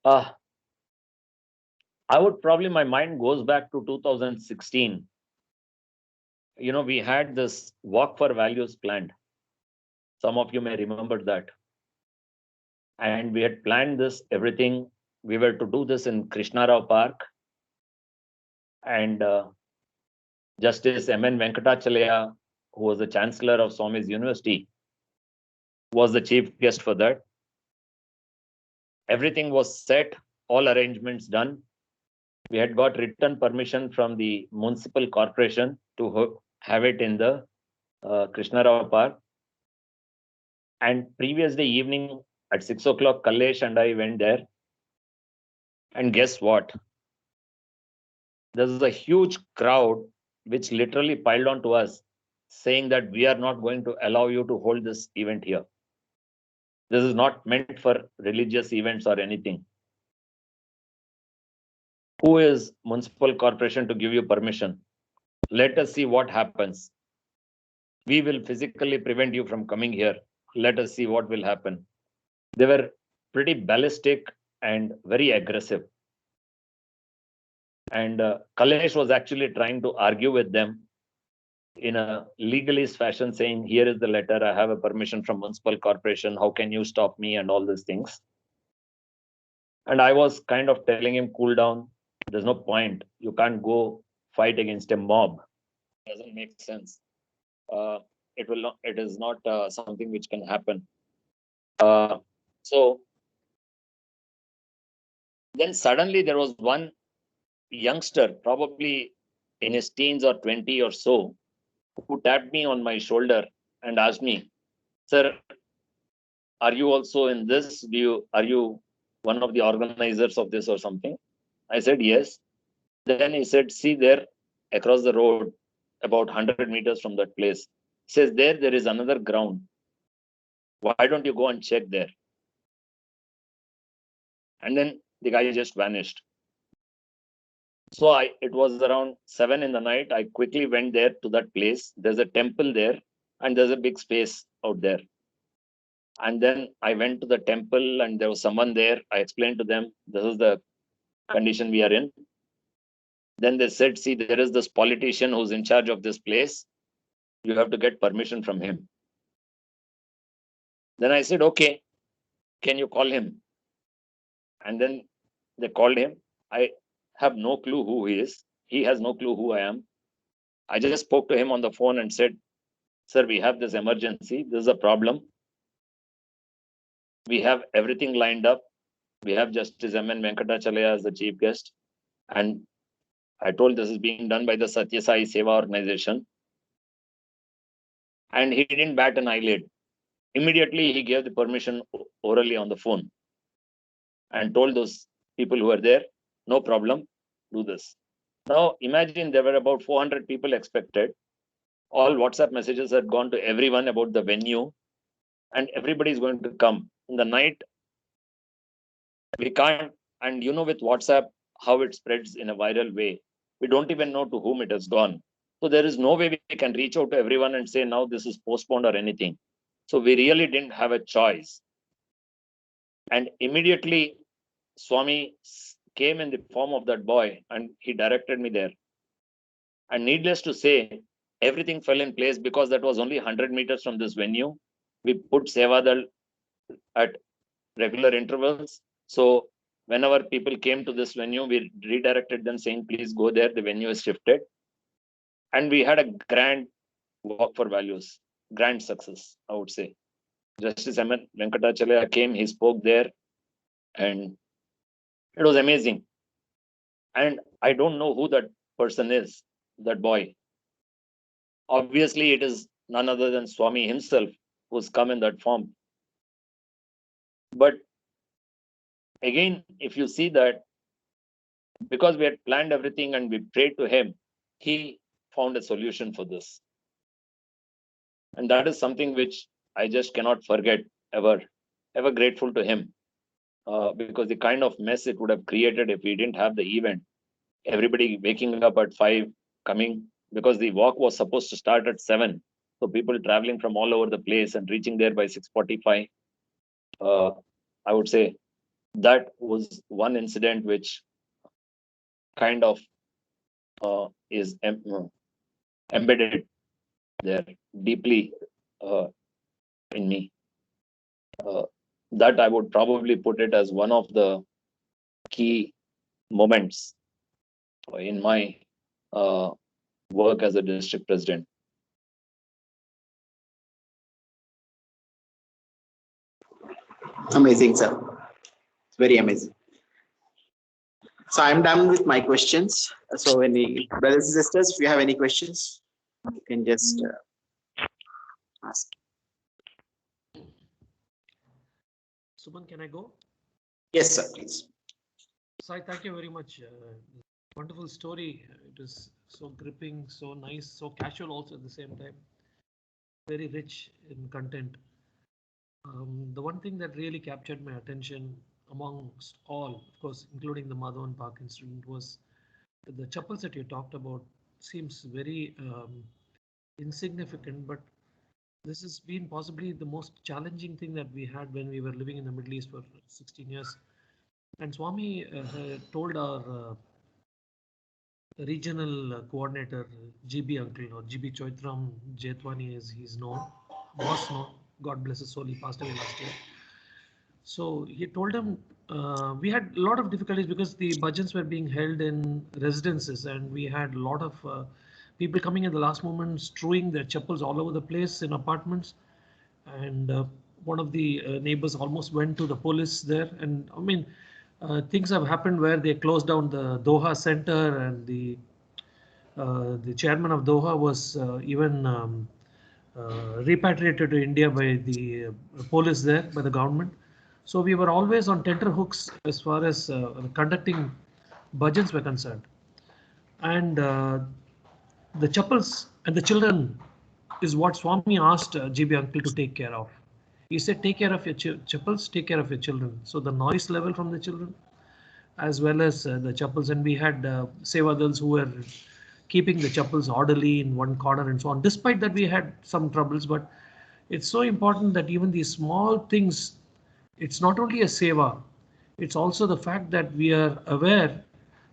I would probably, my mind goes back to 2016. We had this Walk for Values planned. Some of you may remember that. And we had planned this, everything. We were to do this in Krishna Rao Park. And Justice M.N. Venkatachalaya, who was the Chancellor of Swami's University, was the chief guest for that. Everything was set, all arrangements done. We had got written permission from the municipal corporation to have it in the Krishna Rao Park. And previous day evening at 6 o'clock, Kallesh and I went there. And guess what? There was a huge crowd which literally piled on to us, saying that we are not going to allow you to hold this event here. This is not meant for religious events or anything. Who is municipal corporation to give you permission? Let us see what happens. We will physically prevent you from coming here. Let us see what will happen. They were pretty ballistic and very aggressive. And Kalesh was actually trying to argue with them in a legalist fashion, saying, here is the letter, I have a permission from municipal corporation, how can you stop me, and all these things. And I was kind of telling him, cool down, there's no point. You can't go fight against a mob. It doesn't make sense. It is not something which can happen. So then suddenly there was one youngster, probably in his teens or 20 or so, who tapped me on my shoulder and asked me, sir, are you also in this? Are you one of the organizers of this or something? I said, yes. Then he said, see there across the road, about 100 meters from that place, he says, there is another ground. Why don't you go and check there? And then the guy just vanished. So it was around 7 in the night. I quickly went there to that place. There's a temple there and there's a big space out there. And then I went to the temple and there was someone there. I explained to them, this is the condition we are in. Then they said, see, there is this politician who's in charge of this place. You have to get permission from him. Then I said, okay, can you call him? And then they called him. I have no clue who he is. He has no clue who I am. I just spoke to him on the phone and said, sir, we have this emergency. This is a problem. We have everything lined up. We have Justice M.N. Venkatachalaya as the chief guest. And I told this is being done by the Sai Seva organization. And he didn't bat an eyelid. Immediately, he gave the permission orally on the phone and told those people who were there, no problem, do this. Now, imagine there were about 400 people expected. All WhatsApp messages had gone to everyone about the venue, and everybody is going to come. In the night, we can't, and with WhatsApp, how it spreads in a viral way. We don't even know to whom it has gone. So there is no way we can reach out to everyone and say, now this is postponed or anything. So we really didn't have a choice. And immediately, Swami came in the form of that boy and he directed me there. And needless to say, everything fell in place because that was only 100 meters from this venue. We put Sevadal at regular intervals. So whenever people came to this venue, we redirected them saying, please go there. The venue is shifted. And we had a grand walk for values, grand success, I would say. Justice M.N. Venkatachalaya came, he spoke there, and it was amazing. And I don't know who that person is, that boy. Obviously, it is none other than Swami himself who's come in that form. But again, if you see that, because we had planned everything and we prayed to him, he found a solution for this. And that is something which I just cannot forget ever. ever grateful to him because the kind of mess it would have created if we didn't have the event. Everybody waking up at 5, coming, because the walk was supposed to start at 7. So people traveling from all over the place and reaching there by 6:45. I would say that was one incident which kind of is embedded there deeply in me. That I would probably put it as one of the key moments in my work as a district president. Amazing, sir. It's very amazing. So I'm done with my questions. So any brothers and sisters, if you have any questions, you can just ask. Suman, can I go? Yes, sir, please. Sai, thank you very much. Wonderful story. It is so gripping, so nice, so casual also at the same time. Very rich in content. The one thing that really captured my attention amongst all, of course, including the Madhavan Park incident, was the chappals that you talked about. Seems very insignificant, but this has been possibly the most challenging thing that we had when we were living in the Middle East for 16 years. And Swami told our regional coordinator, GB uncle, or GB Choitram Jetwani, as he's known, was known, God bless his soul, he passed away last year. So he told him we had a lot of difficulties because the bhajans were being held in residences, and we had a lot of people coming in the last moment, strewing their chappals all over the place in apartments. And one of the neighbors almost went to the police there. And I mean, things have happened where they closed down the Doha Center, and the chairman of Doha was even repatriated to India by the police there, by the government. So we were always on tenterhooks as far as conducting bhajans were concerned. And the chappals and the children is what Swami asked GB uncle to take care of. He said, take care of your chappals, take care of your children. So the noise level from the children, as well as the chappals, and we had sevadals who were keeping the chappals orderly in one corner and so on. Despite that, we had some troubles, but it's so important that even these small things, it's not only a seva, it's also the fact that we are aware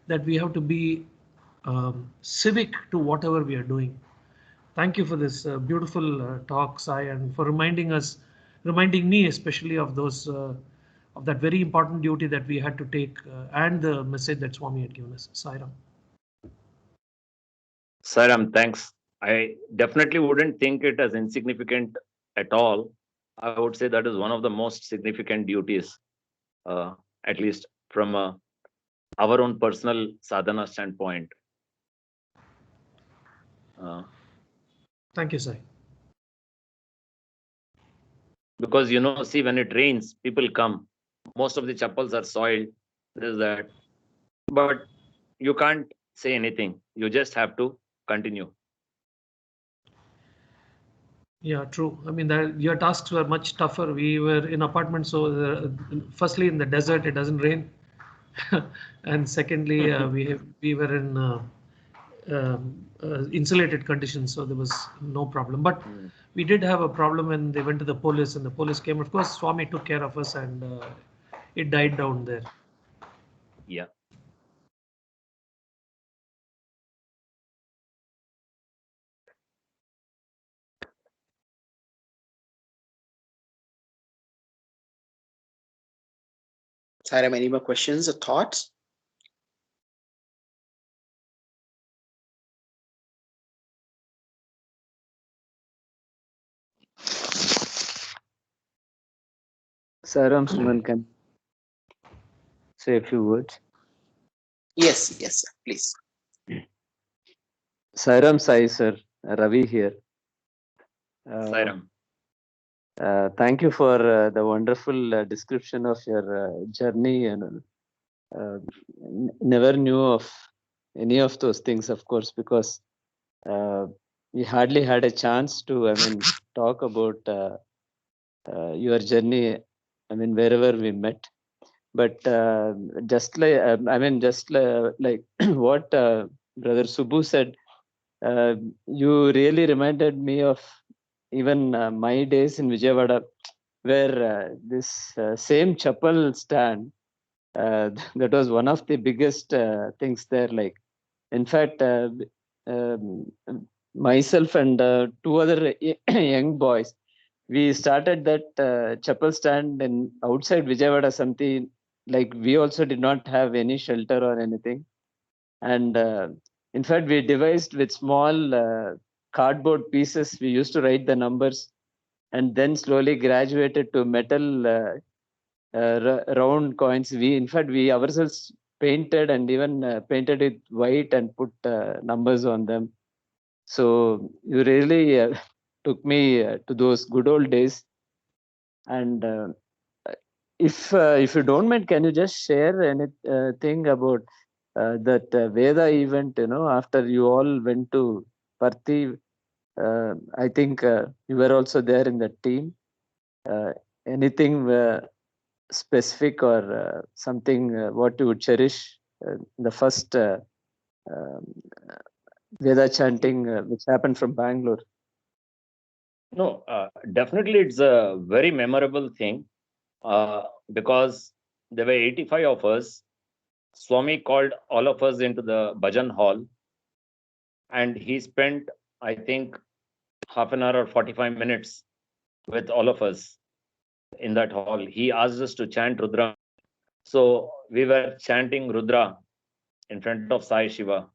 that we have to be civic to whatever we are doing. Thank you for this beautiful talk, Sai, and for reminding me especially of those of that very important duty that we had to take and the message that Swami had given us. Sairam. Sairam, thanks. I definitely wouldn't think it as insignificant at all. I would say that is one of the most significant duties, at least from our own personal sadhana standpoint. Thank you, Sai. Because, see, when it rains, people come. Most of the chappals are soiled. There's that. But you can't say anything. You just have to continue. Yeah, true. I mean, your tasks were much tougher. We were in apartments, so firstly in the desert it doesn't rain, and secondly we were in insulated conditions, so there was no problem. But we did have a problem when they went to the police, and the police came. Of course, Swami took care of us, and it died down there. Yeah. Sairam, any more questions or thoughts? Sairam, Suman can say a few words. Yes, sir, please. Sairam, Sai, sir. Ravi here. Sairam. Thank you for the wonderful description of your journey. And never knew of any of those things, of course, because we hardly had a chance to, talk about your journey I mean, wherever we met. But just like, like what Brother Subbu said, you really reminded me of even my days in Vijayawada, where this same chapel stand, that was one of the biggest things there. Like, in fact, um, myself and two other young boys, we started that chapel stand in outside Vijayawada, something like we also did not have any shelter or anything. And in fact, we devised with small cardboard pieces. We used to write the numbers and then slowly graduated to metal round coins. We, in fact, we ourselves painted and even painted it white and put numbers on them. So you really took me to those good old days. And if you don't mind, can you just share anything about that Veda event? After you all went to Parthi, I think you were also there in the team. Anything specific or something what you would cherish? The first um, Veda chanting which happened from Bangalore. No, definitely it's a very memorable thing because there were 85 of us. Swami called all of us into the bhajan hall, and he spent, I think, half an hour or 45 minutes with all of us in that hall. He asked us to chant Rudra. So we were chanting Rudra in front of Sai Shiva,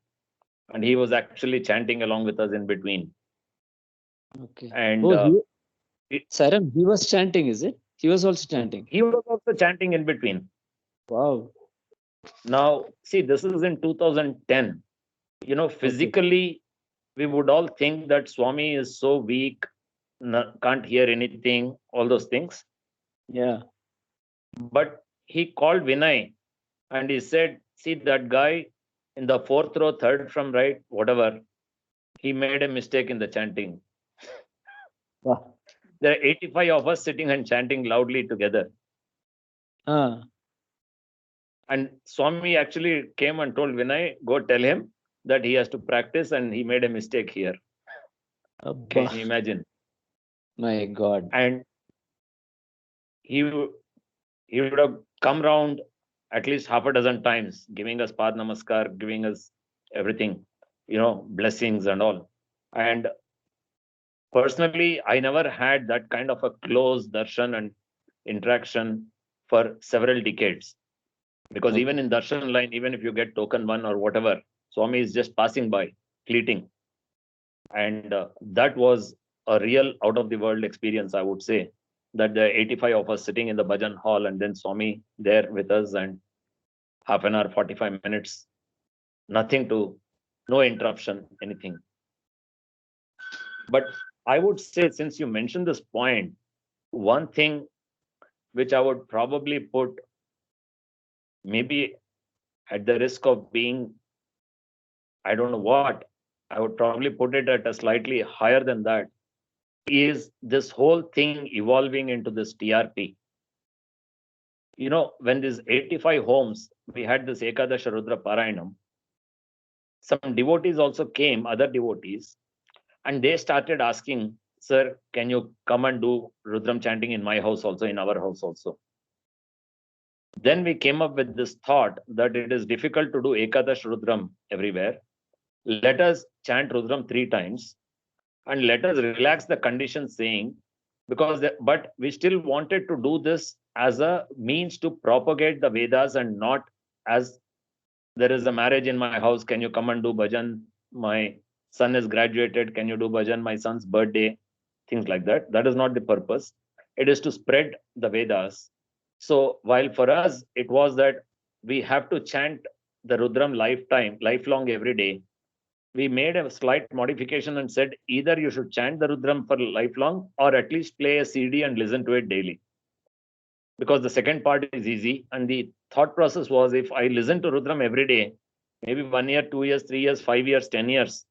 and he was actually chanting along with us in between. Okay. And Sairam, he was chanting, is it? He was also chanting. He was also chanting in between. Wow. Now, see, this is in 2010. Physically, we would all think that Swami is so weak, can't hear anything, all those things. Yeah. But he called Vinay and he said, see that guy in the fourth row, third from right, whatever, he made a mistake in the chanting. Wow. There are 85 of us sitting and chanting loudly together. And Swami actually came and told Vinay, go tell him that he has to practice and he made a mistake here. Can you imagine? My God. And he would have come round at least half a dozen times, giving us Pad Namaskar, giving us everything, blessings and all. And personally, I never had that kind of a close darshan and interaction for several decades. Because even in darshan line, even if you get token one or whatever, Swami is just passing by, fleeting. And that was a real out of the world experience, I would say, that the 85 of us sitting in the bhajan hall and then Swami there with us and half an hour, 45 minutes, nothing to, no interruption, anything. But I would say, since you mentioned this point, one thing which I would probably put maybe at the risk of being, I don't know what, I would probably put it at a slightly higher than that, is this whole thing evolving into this TRP. When these 85 homes, we had this Ekadasha Rudra Parayanam, some devotees also came, other devotees, and they started asking, sir, can you come and do Rudram chanting in my house also, in our house also? Then we came up with this thought that it is difficult to do Ekadash Rudram everywhere. Let us chant Rudram 3 times and let us relax the condition saying, but we still wanted to do this as a means to propagate the Vedas and not as there is a marriage in my house, can you come and do bhajan? My son is graduated, can you do bhajan? My son's birthday, things like that. That is not the purpose. It is to spread the Vedas. So while for us, it was that we have to chant the Rudram lifelong every day, we made a slight modification and said either you should chant the Rudram for lifelong or at least play a CD and listen to it daily. Because the second part is easy. And the thought process was, if I listen to Rudram every day, maybe 1 year, 2 years, 3 years, 5 years, 10 years,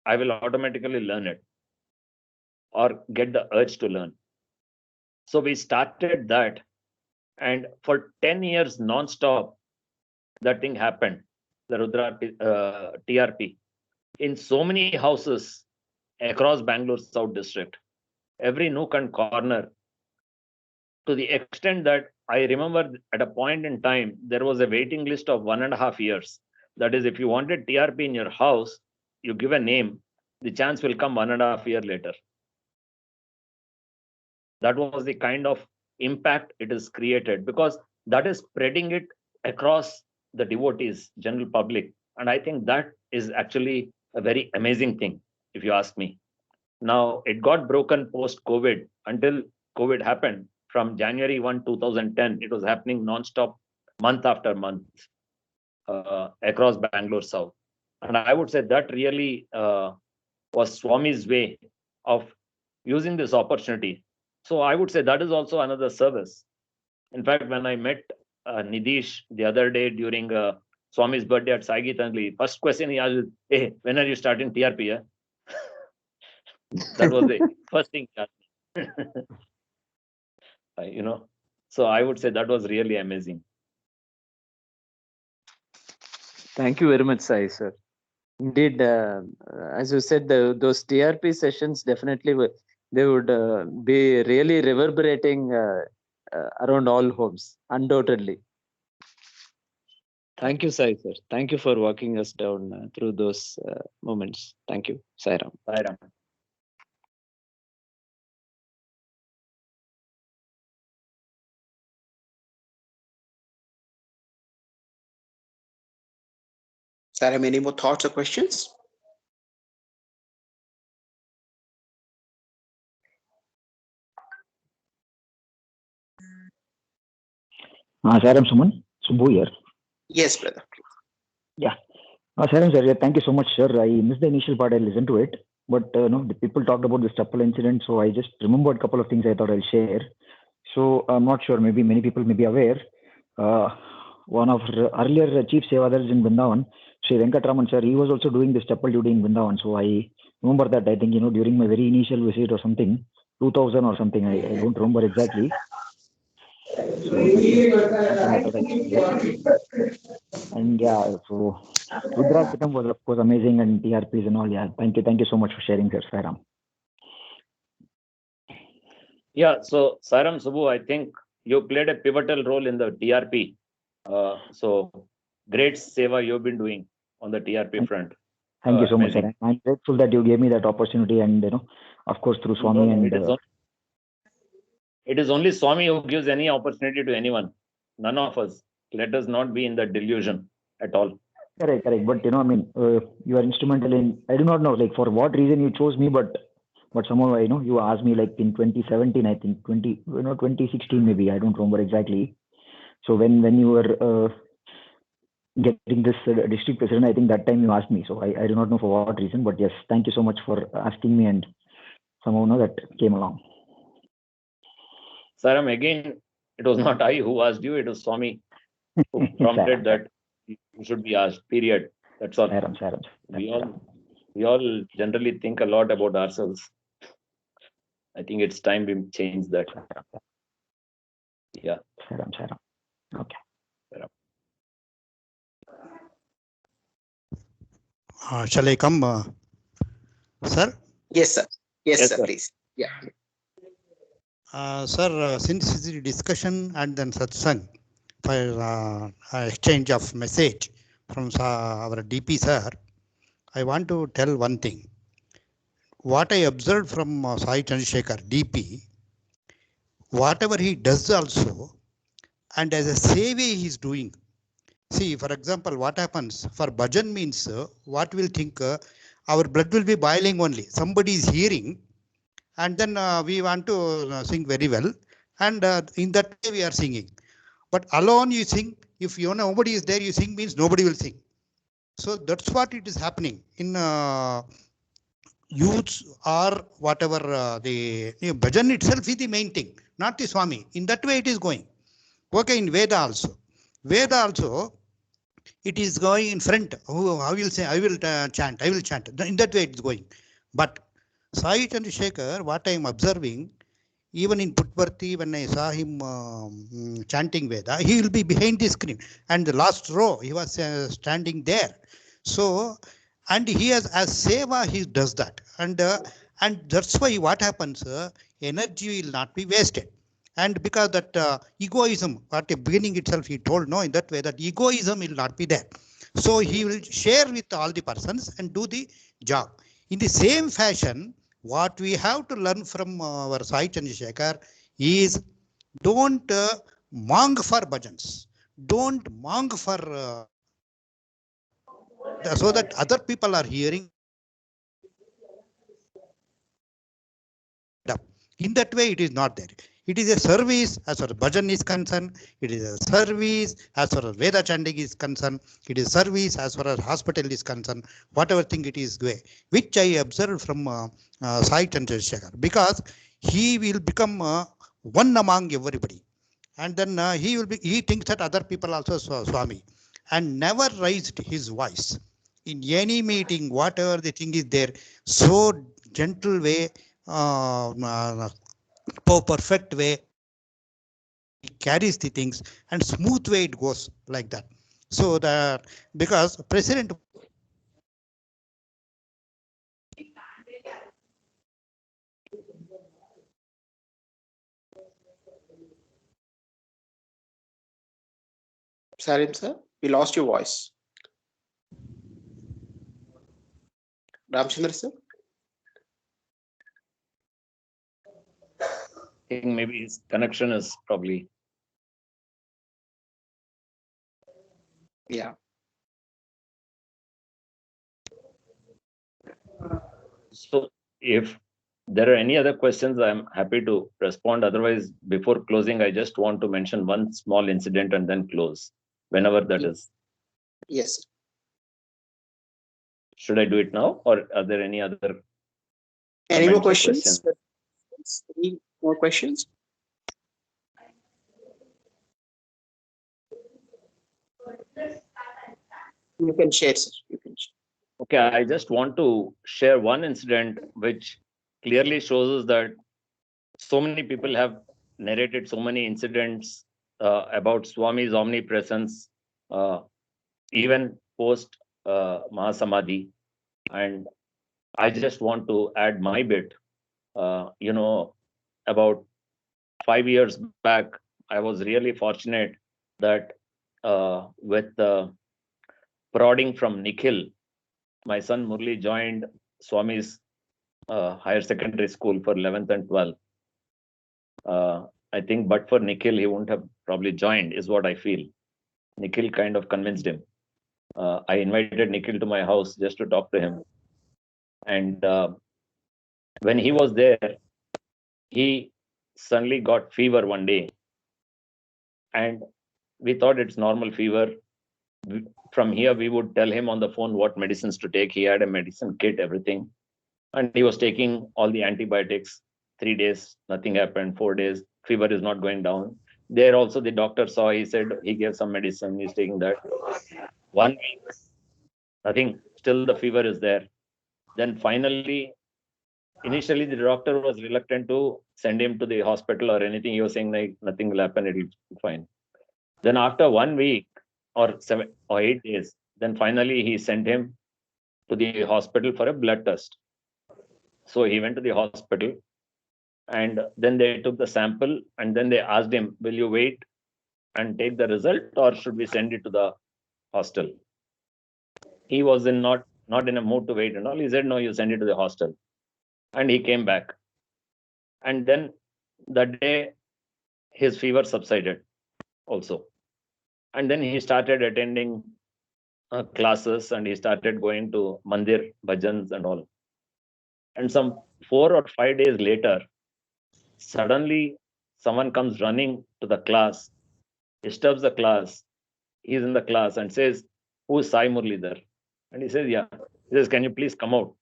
I will automatically learn it or get the urge to learn. So we started that. And for 10 years non-stop, that thing happened, the Rudra TRP, in so many houses across Bangalore South District, every nook and corner, to the extent that I remember at a point in time, there was a waiting list of 1.5 years. That is, if you wanted TRP in your house, you give a name, the chance will come 1.5 years later. That was the kind of impact it is created, because that is spreading it across the devotees, general public. And I think that is actually a very amazing thing, if you ask me. Now, it got broken post-COVID. Until COVID happened, from January 1, 2010, it was happening non-stop, month after month, across Bangalore South. And I would say that really was Swami's way of using this opportunity. So I would say that is also another service. In fact, when I met Nidish the other day during Swami's birthday at Sai Gitanjali, first question he asked, "Hey, when are you starting TRP?" Yeah? That was the first thing he asked me. So I would say that was really amazing. Thank you very much, Sai, sir. Indeed, as you said, those TRP sessions definitely they would be really reverberating around all homes, undoubtedly. Thank you, Sai, sir. Thank you for walking us down through those moments. Thank you, Sairam. Sairam. Sairam, any more thoughts or questions? Sairam Suman, Subbu here. Yes, brother. Yeah. Sairam sir, thank you so much, sir. I missed the initial part. I listened to it, but the people talked about this Chappal incident, so I just remembered a couple of things I thought I'll share. So I'm not sure, maybe many people may be aware. One of earlier chief sevadars in Vrindavan, Sri Venkatraman sir, he was also doing this Chappal duty in Vrindavan. So I remember that, I think, during my very initial visit or something, 2000 or something, I don't remember exactly. And yeah, so Rudra Pitam was of course amazing, and TRPs and all. Yeah, thank you so much for sharing, sir. Sairam. Yeah, so Sairam, Subbu, I think you played a pivotal role in the TRP. So great seva you've been doing on the TRP front. Thank you so much, sir. I'm grateful that you gave me that opportunity, and of course through Swami. It is only Swami who gives any opportunity to anyone. None of us. Let us not be in that delusion at all. Correct. But you are instrumental in. I do not know, like, for what reason you chose me, but somehow you asked me, like, in 2017, I think 2016 maybe. I don't remember exactly. So when you were getting this district president, I think that time you asked me. So I do not know for what reason, but yes, thank you so much for asking me, and somehow that came along. Sairam, again, it was not I who asked you, it was Swami who prompted that you should be asked, period. That's all. Sairam. We all generally think a lot about ourselves. I think it's time we change that. Yeah. Sairam. Okay. Sairam. Shall I come, sir? Yes, sir. Yes, sir, please. Yeah. Sir, since the discussion and then satsang for exchange of message from our DP sir, I want to tell one thing. What I observed from Sai Chandrasekhar, DP, whatever he does also, and as a seva he is doing. See, for example, what happens for bhajan means what we'll think our blood will be boiling only. Somebody is hearing, and then we want to sing very well, and in that way we are singing. But alone you sing, if nobody is there, you sing means nobody will sing. So that's what it is happening in youths or whatever. The bhajan itself is the main thing, not the Swami. In that way it is going. Okay, in Veda also. It is going in front. I will say, I will chant. In that way it is going. But Sai Chandrasekhar, what I am observing, even in Puttaparthi, when I saw him chanting Veda, he will be behind the screen. And the last row, he was standing there. So, and he has, as seva, he does that. And that's why what happens, energy will not be wasted. And because that egoism, at the beginning itself, he told, no, in that way, that egoism will not be there. So he will share with all the persons and do the job. In the same fashion, what we have to learn from our Sai Chandrasekhar is don't mong for bhajans. Don't mong for, so that other people are hearing. In that way, it is not there. It is a service as far as bhajan is concerned. It is a service as far as Veda chanting is concerned. It is service as far as hospital is concerned. Whatever thing it is, which I observed from Sai Chandrasekhar, because he will become one among everybody, and then he thinks that other people also Swami, and never raised his voice in any meeting, whatever the thing is there. So gentle way. Perfect way he carries the things, and smooth way it goes like that. So that because president Sarim sir, we lost your voice. Ramchandra sir. I think maybe his connection is probably. Yeah. So if there are any other questions, I'm happy to respond. Otherwise, before closing, I just want to mention one small incident and then close, whenever that is. Yes. Should I do it now, or are there any other? Any more questions? Any more questions? You can share, sir. You can share. Okay, I just want to share one incident which clearly shows us that so many people have narrated so many incidents about Swami's omnipresence, even post Mahasamadhi. And I just want to add my bit. About 5 years back, I was really fortunate that with the prodding from Nikhil, my son Murli joined Swami's higher secondary school for 11th and 12th. I think, but for Nikhil, he wouldn't have probably joined, is what I feel. Nikhil kind of convinced him. I invited Nikhil to my house just to talk to him. And when he was there, he suddenly got fever one day. And we thought it's normal fever. From here, we would tell him on the phone what medicines to take. He had a medicine kit, everything. And he was taking all the antibiotics. 3 days, nothing happened. 4 days, fever is not going down. There also, the doctor saw, he said he gave some medicine, he's taking that. 1 week, nothing, still the fever is there. Then finally, initially the doctor was reluctant to send him to the hospital or anything. He was saying like nothing will happen, it'll be fine. Then after 1 week or 7 or 8 days, then finally he sent him to the hospital for a blood test. So he went to the hospital, and then they took the sample, and then they asked him, will you wait and take the result, or should we send it to the hostel? He was not in a mood to wait and all. He said, no, you send it to the hostel. And he came back. And then that day, his fever subsided also. And then he started attending classes, and he started going to mandir, bhajans and all. And some 4 or 5 days later, suddenly someone comes running to the class, disturbs the class. He's in the class and says, who's Sai Murlidhar? And he says, yeah. He says, can you please come out?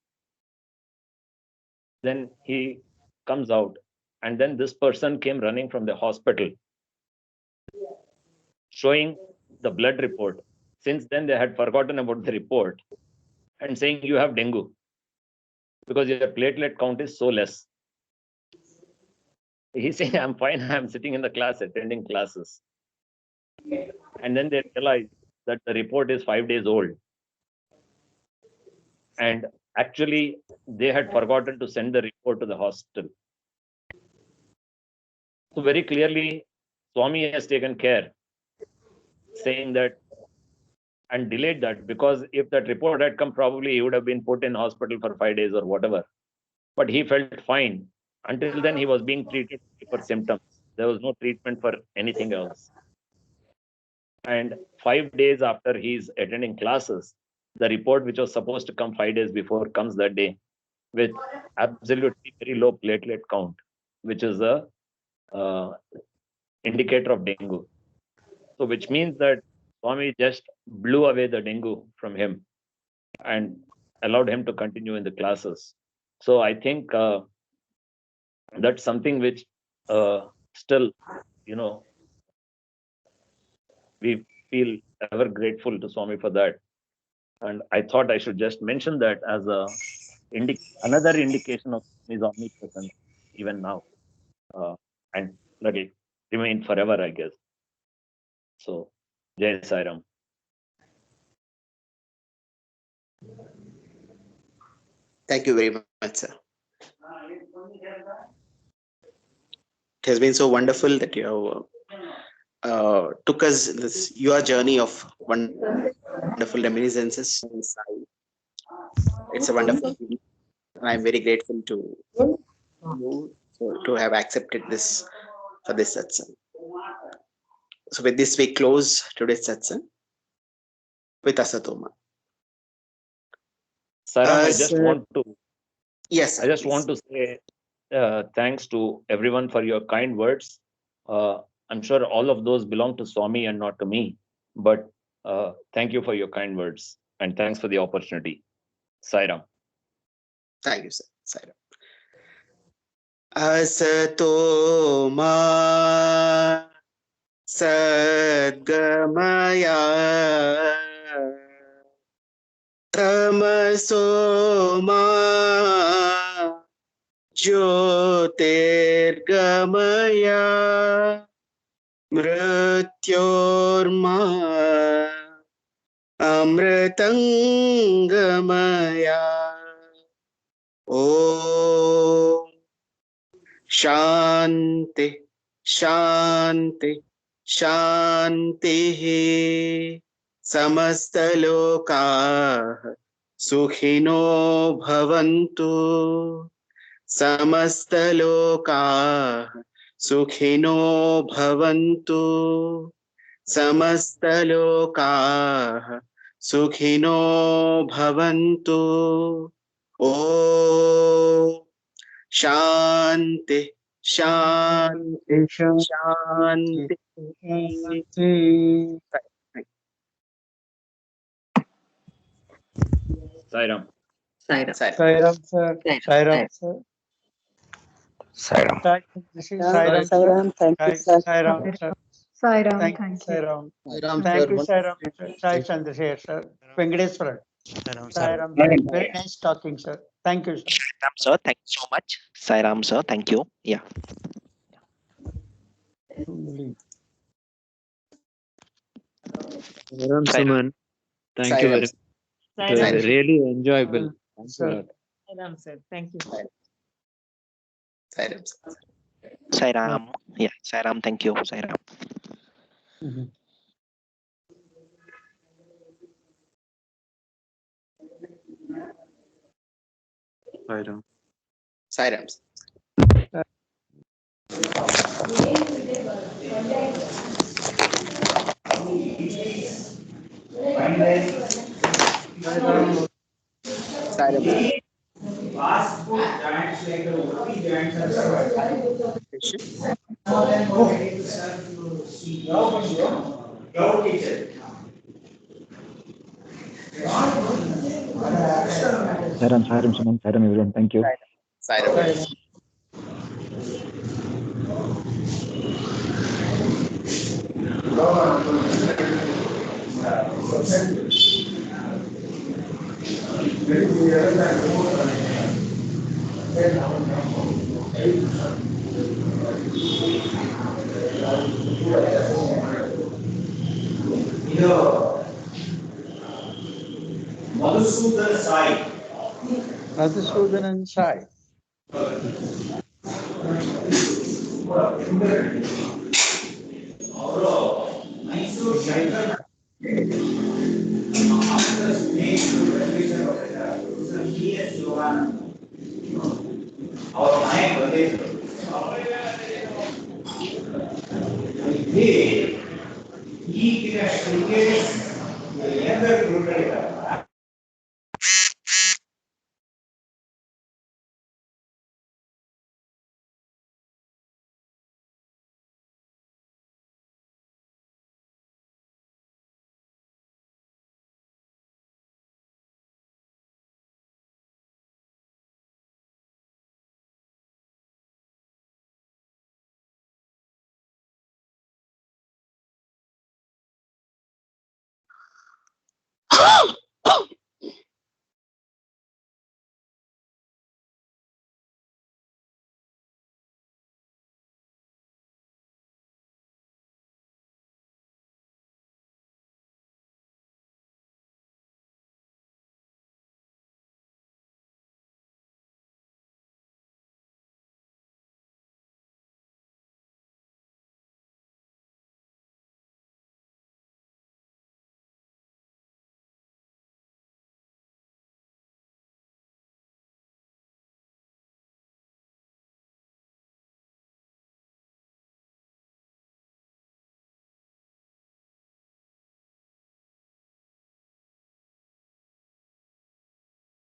Then he comes out, and then this person came running from the hospital, showing the blood report. Since then, they had forgotten about the report and saying, you have dengue because your platelet count is so less. He's saying, I'm fine, I'm sitting in the class, attending classes. And then they realize that the report is 5 days old. And actually, they had forgotten to send the report to the hospital. So very clearly, Swami has taken care, saying that, and delayed that, because if that report had come, probably he would have been put in hospital for 5 days or whatever. But he felt fine. Until then, he was being treated for symptoms. There was no treatment for anything else. And 5 days after he's attending classes, the report, which was supposed to come 5 days before, comes that day with absolutely very low platelet count, which is a indicator of dengue. So which means that Swami just blew away the dengue from him and allowed him to continue in the classes. So I think that's something which still, we feel ever grateful to Swami for that. And I thought I should just mention that as another indication of his omnipresence even now. And let it remain forever, I guess. So, Jai Sairam. Thank you very much, sir. It has been so wonderful that you took us in this your journey of wonderful reminiscences. It's a wonderful thing. I'm very grateful to you to have accepted this for this satsang. So with this, we close today's satsang with Asatoma. Sairam, I just want to. Yes, sir, I just please. want to say thanks to everyone for your kind words. I'm sure all of those belong to Swami and not to me. But thank you for your kind words and thanks for the opportunity. Sairam. Thank you, sir. Sairam. Asatoma Sadgamaya Tamasoma Jyotirgamaya Mrityorma Amritangamaya. Om Shanti Shanti Shanti Samastaloka Sukhino Bhavantu. Samastaloka Sukhino Bhavantu. Samastaloka Sukhino Bhavantu. Om Shanti Shanti Shanti. Sairam. Sairam, sir. Sairam, sir. Sairam. Sairam, Thank you, sir. Sairam, sir. Sairam, Thank you, Sairam. Thank you, Sairam, sir. Sai Chandrasekhar, sir. Venkateswaran. Sairam, sir. Very nice talking, sir. Thank you, sir. Sairam, sir. Thank you so much. Sairam, sir. Thank you. Yeah. Sairam, Sairam. Suman. Thank you very much. It was really enjoyable. Thanks a Sir. lot. Sairam, sir. Thank you. Sairam. Sairam. Yeah. Sairam. Thank you. Sairam. Sairam. Sairam. Sairam. Sairam, Suman. Sairam, everyone. Thank you. Sairam. Madhusudanan Sai.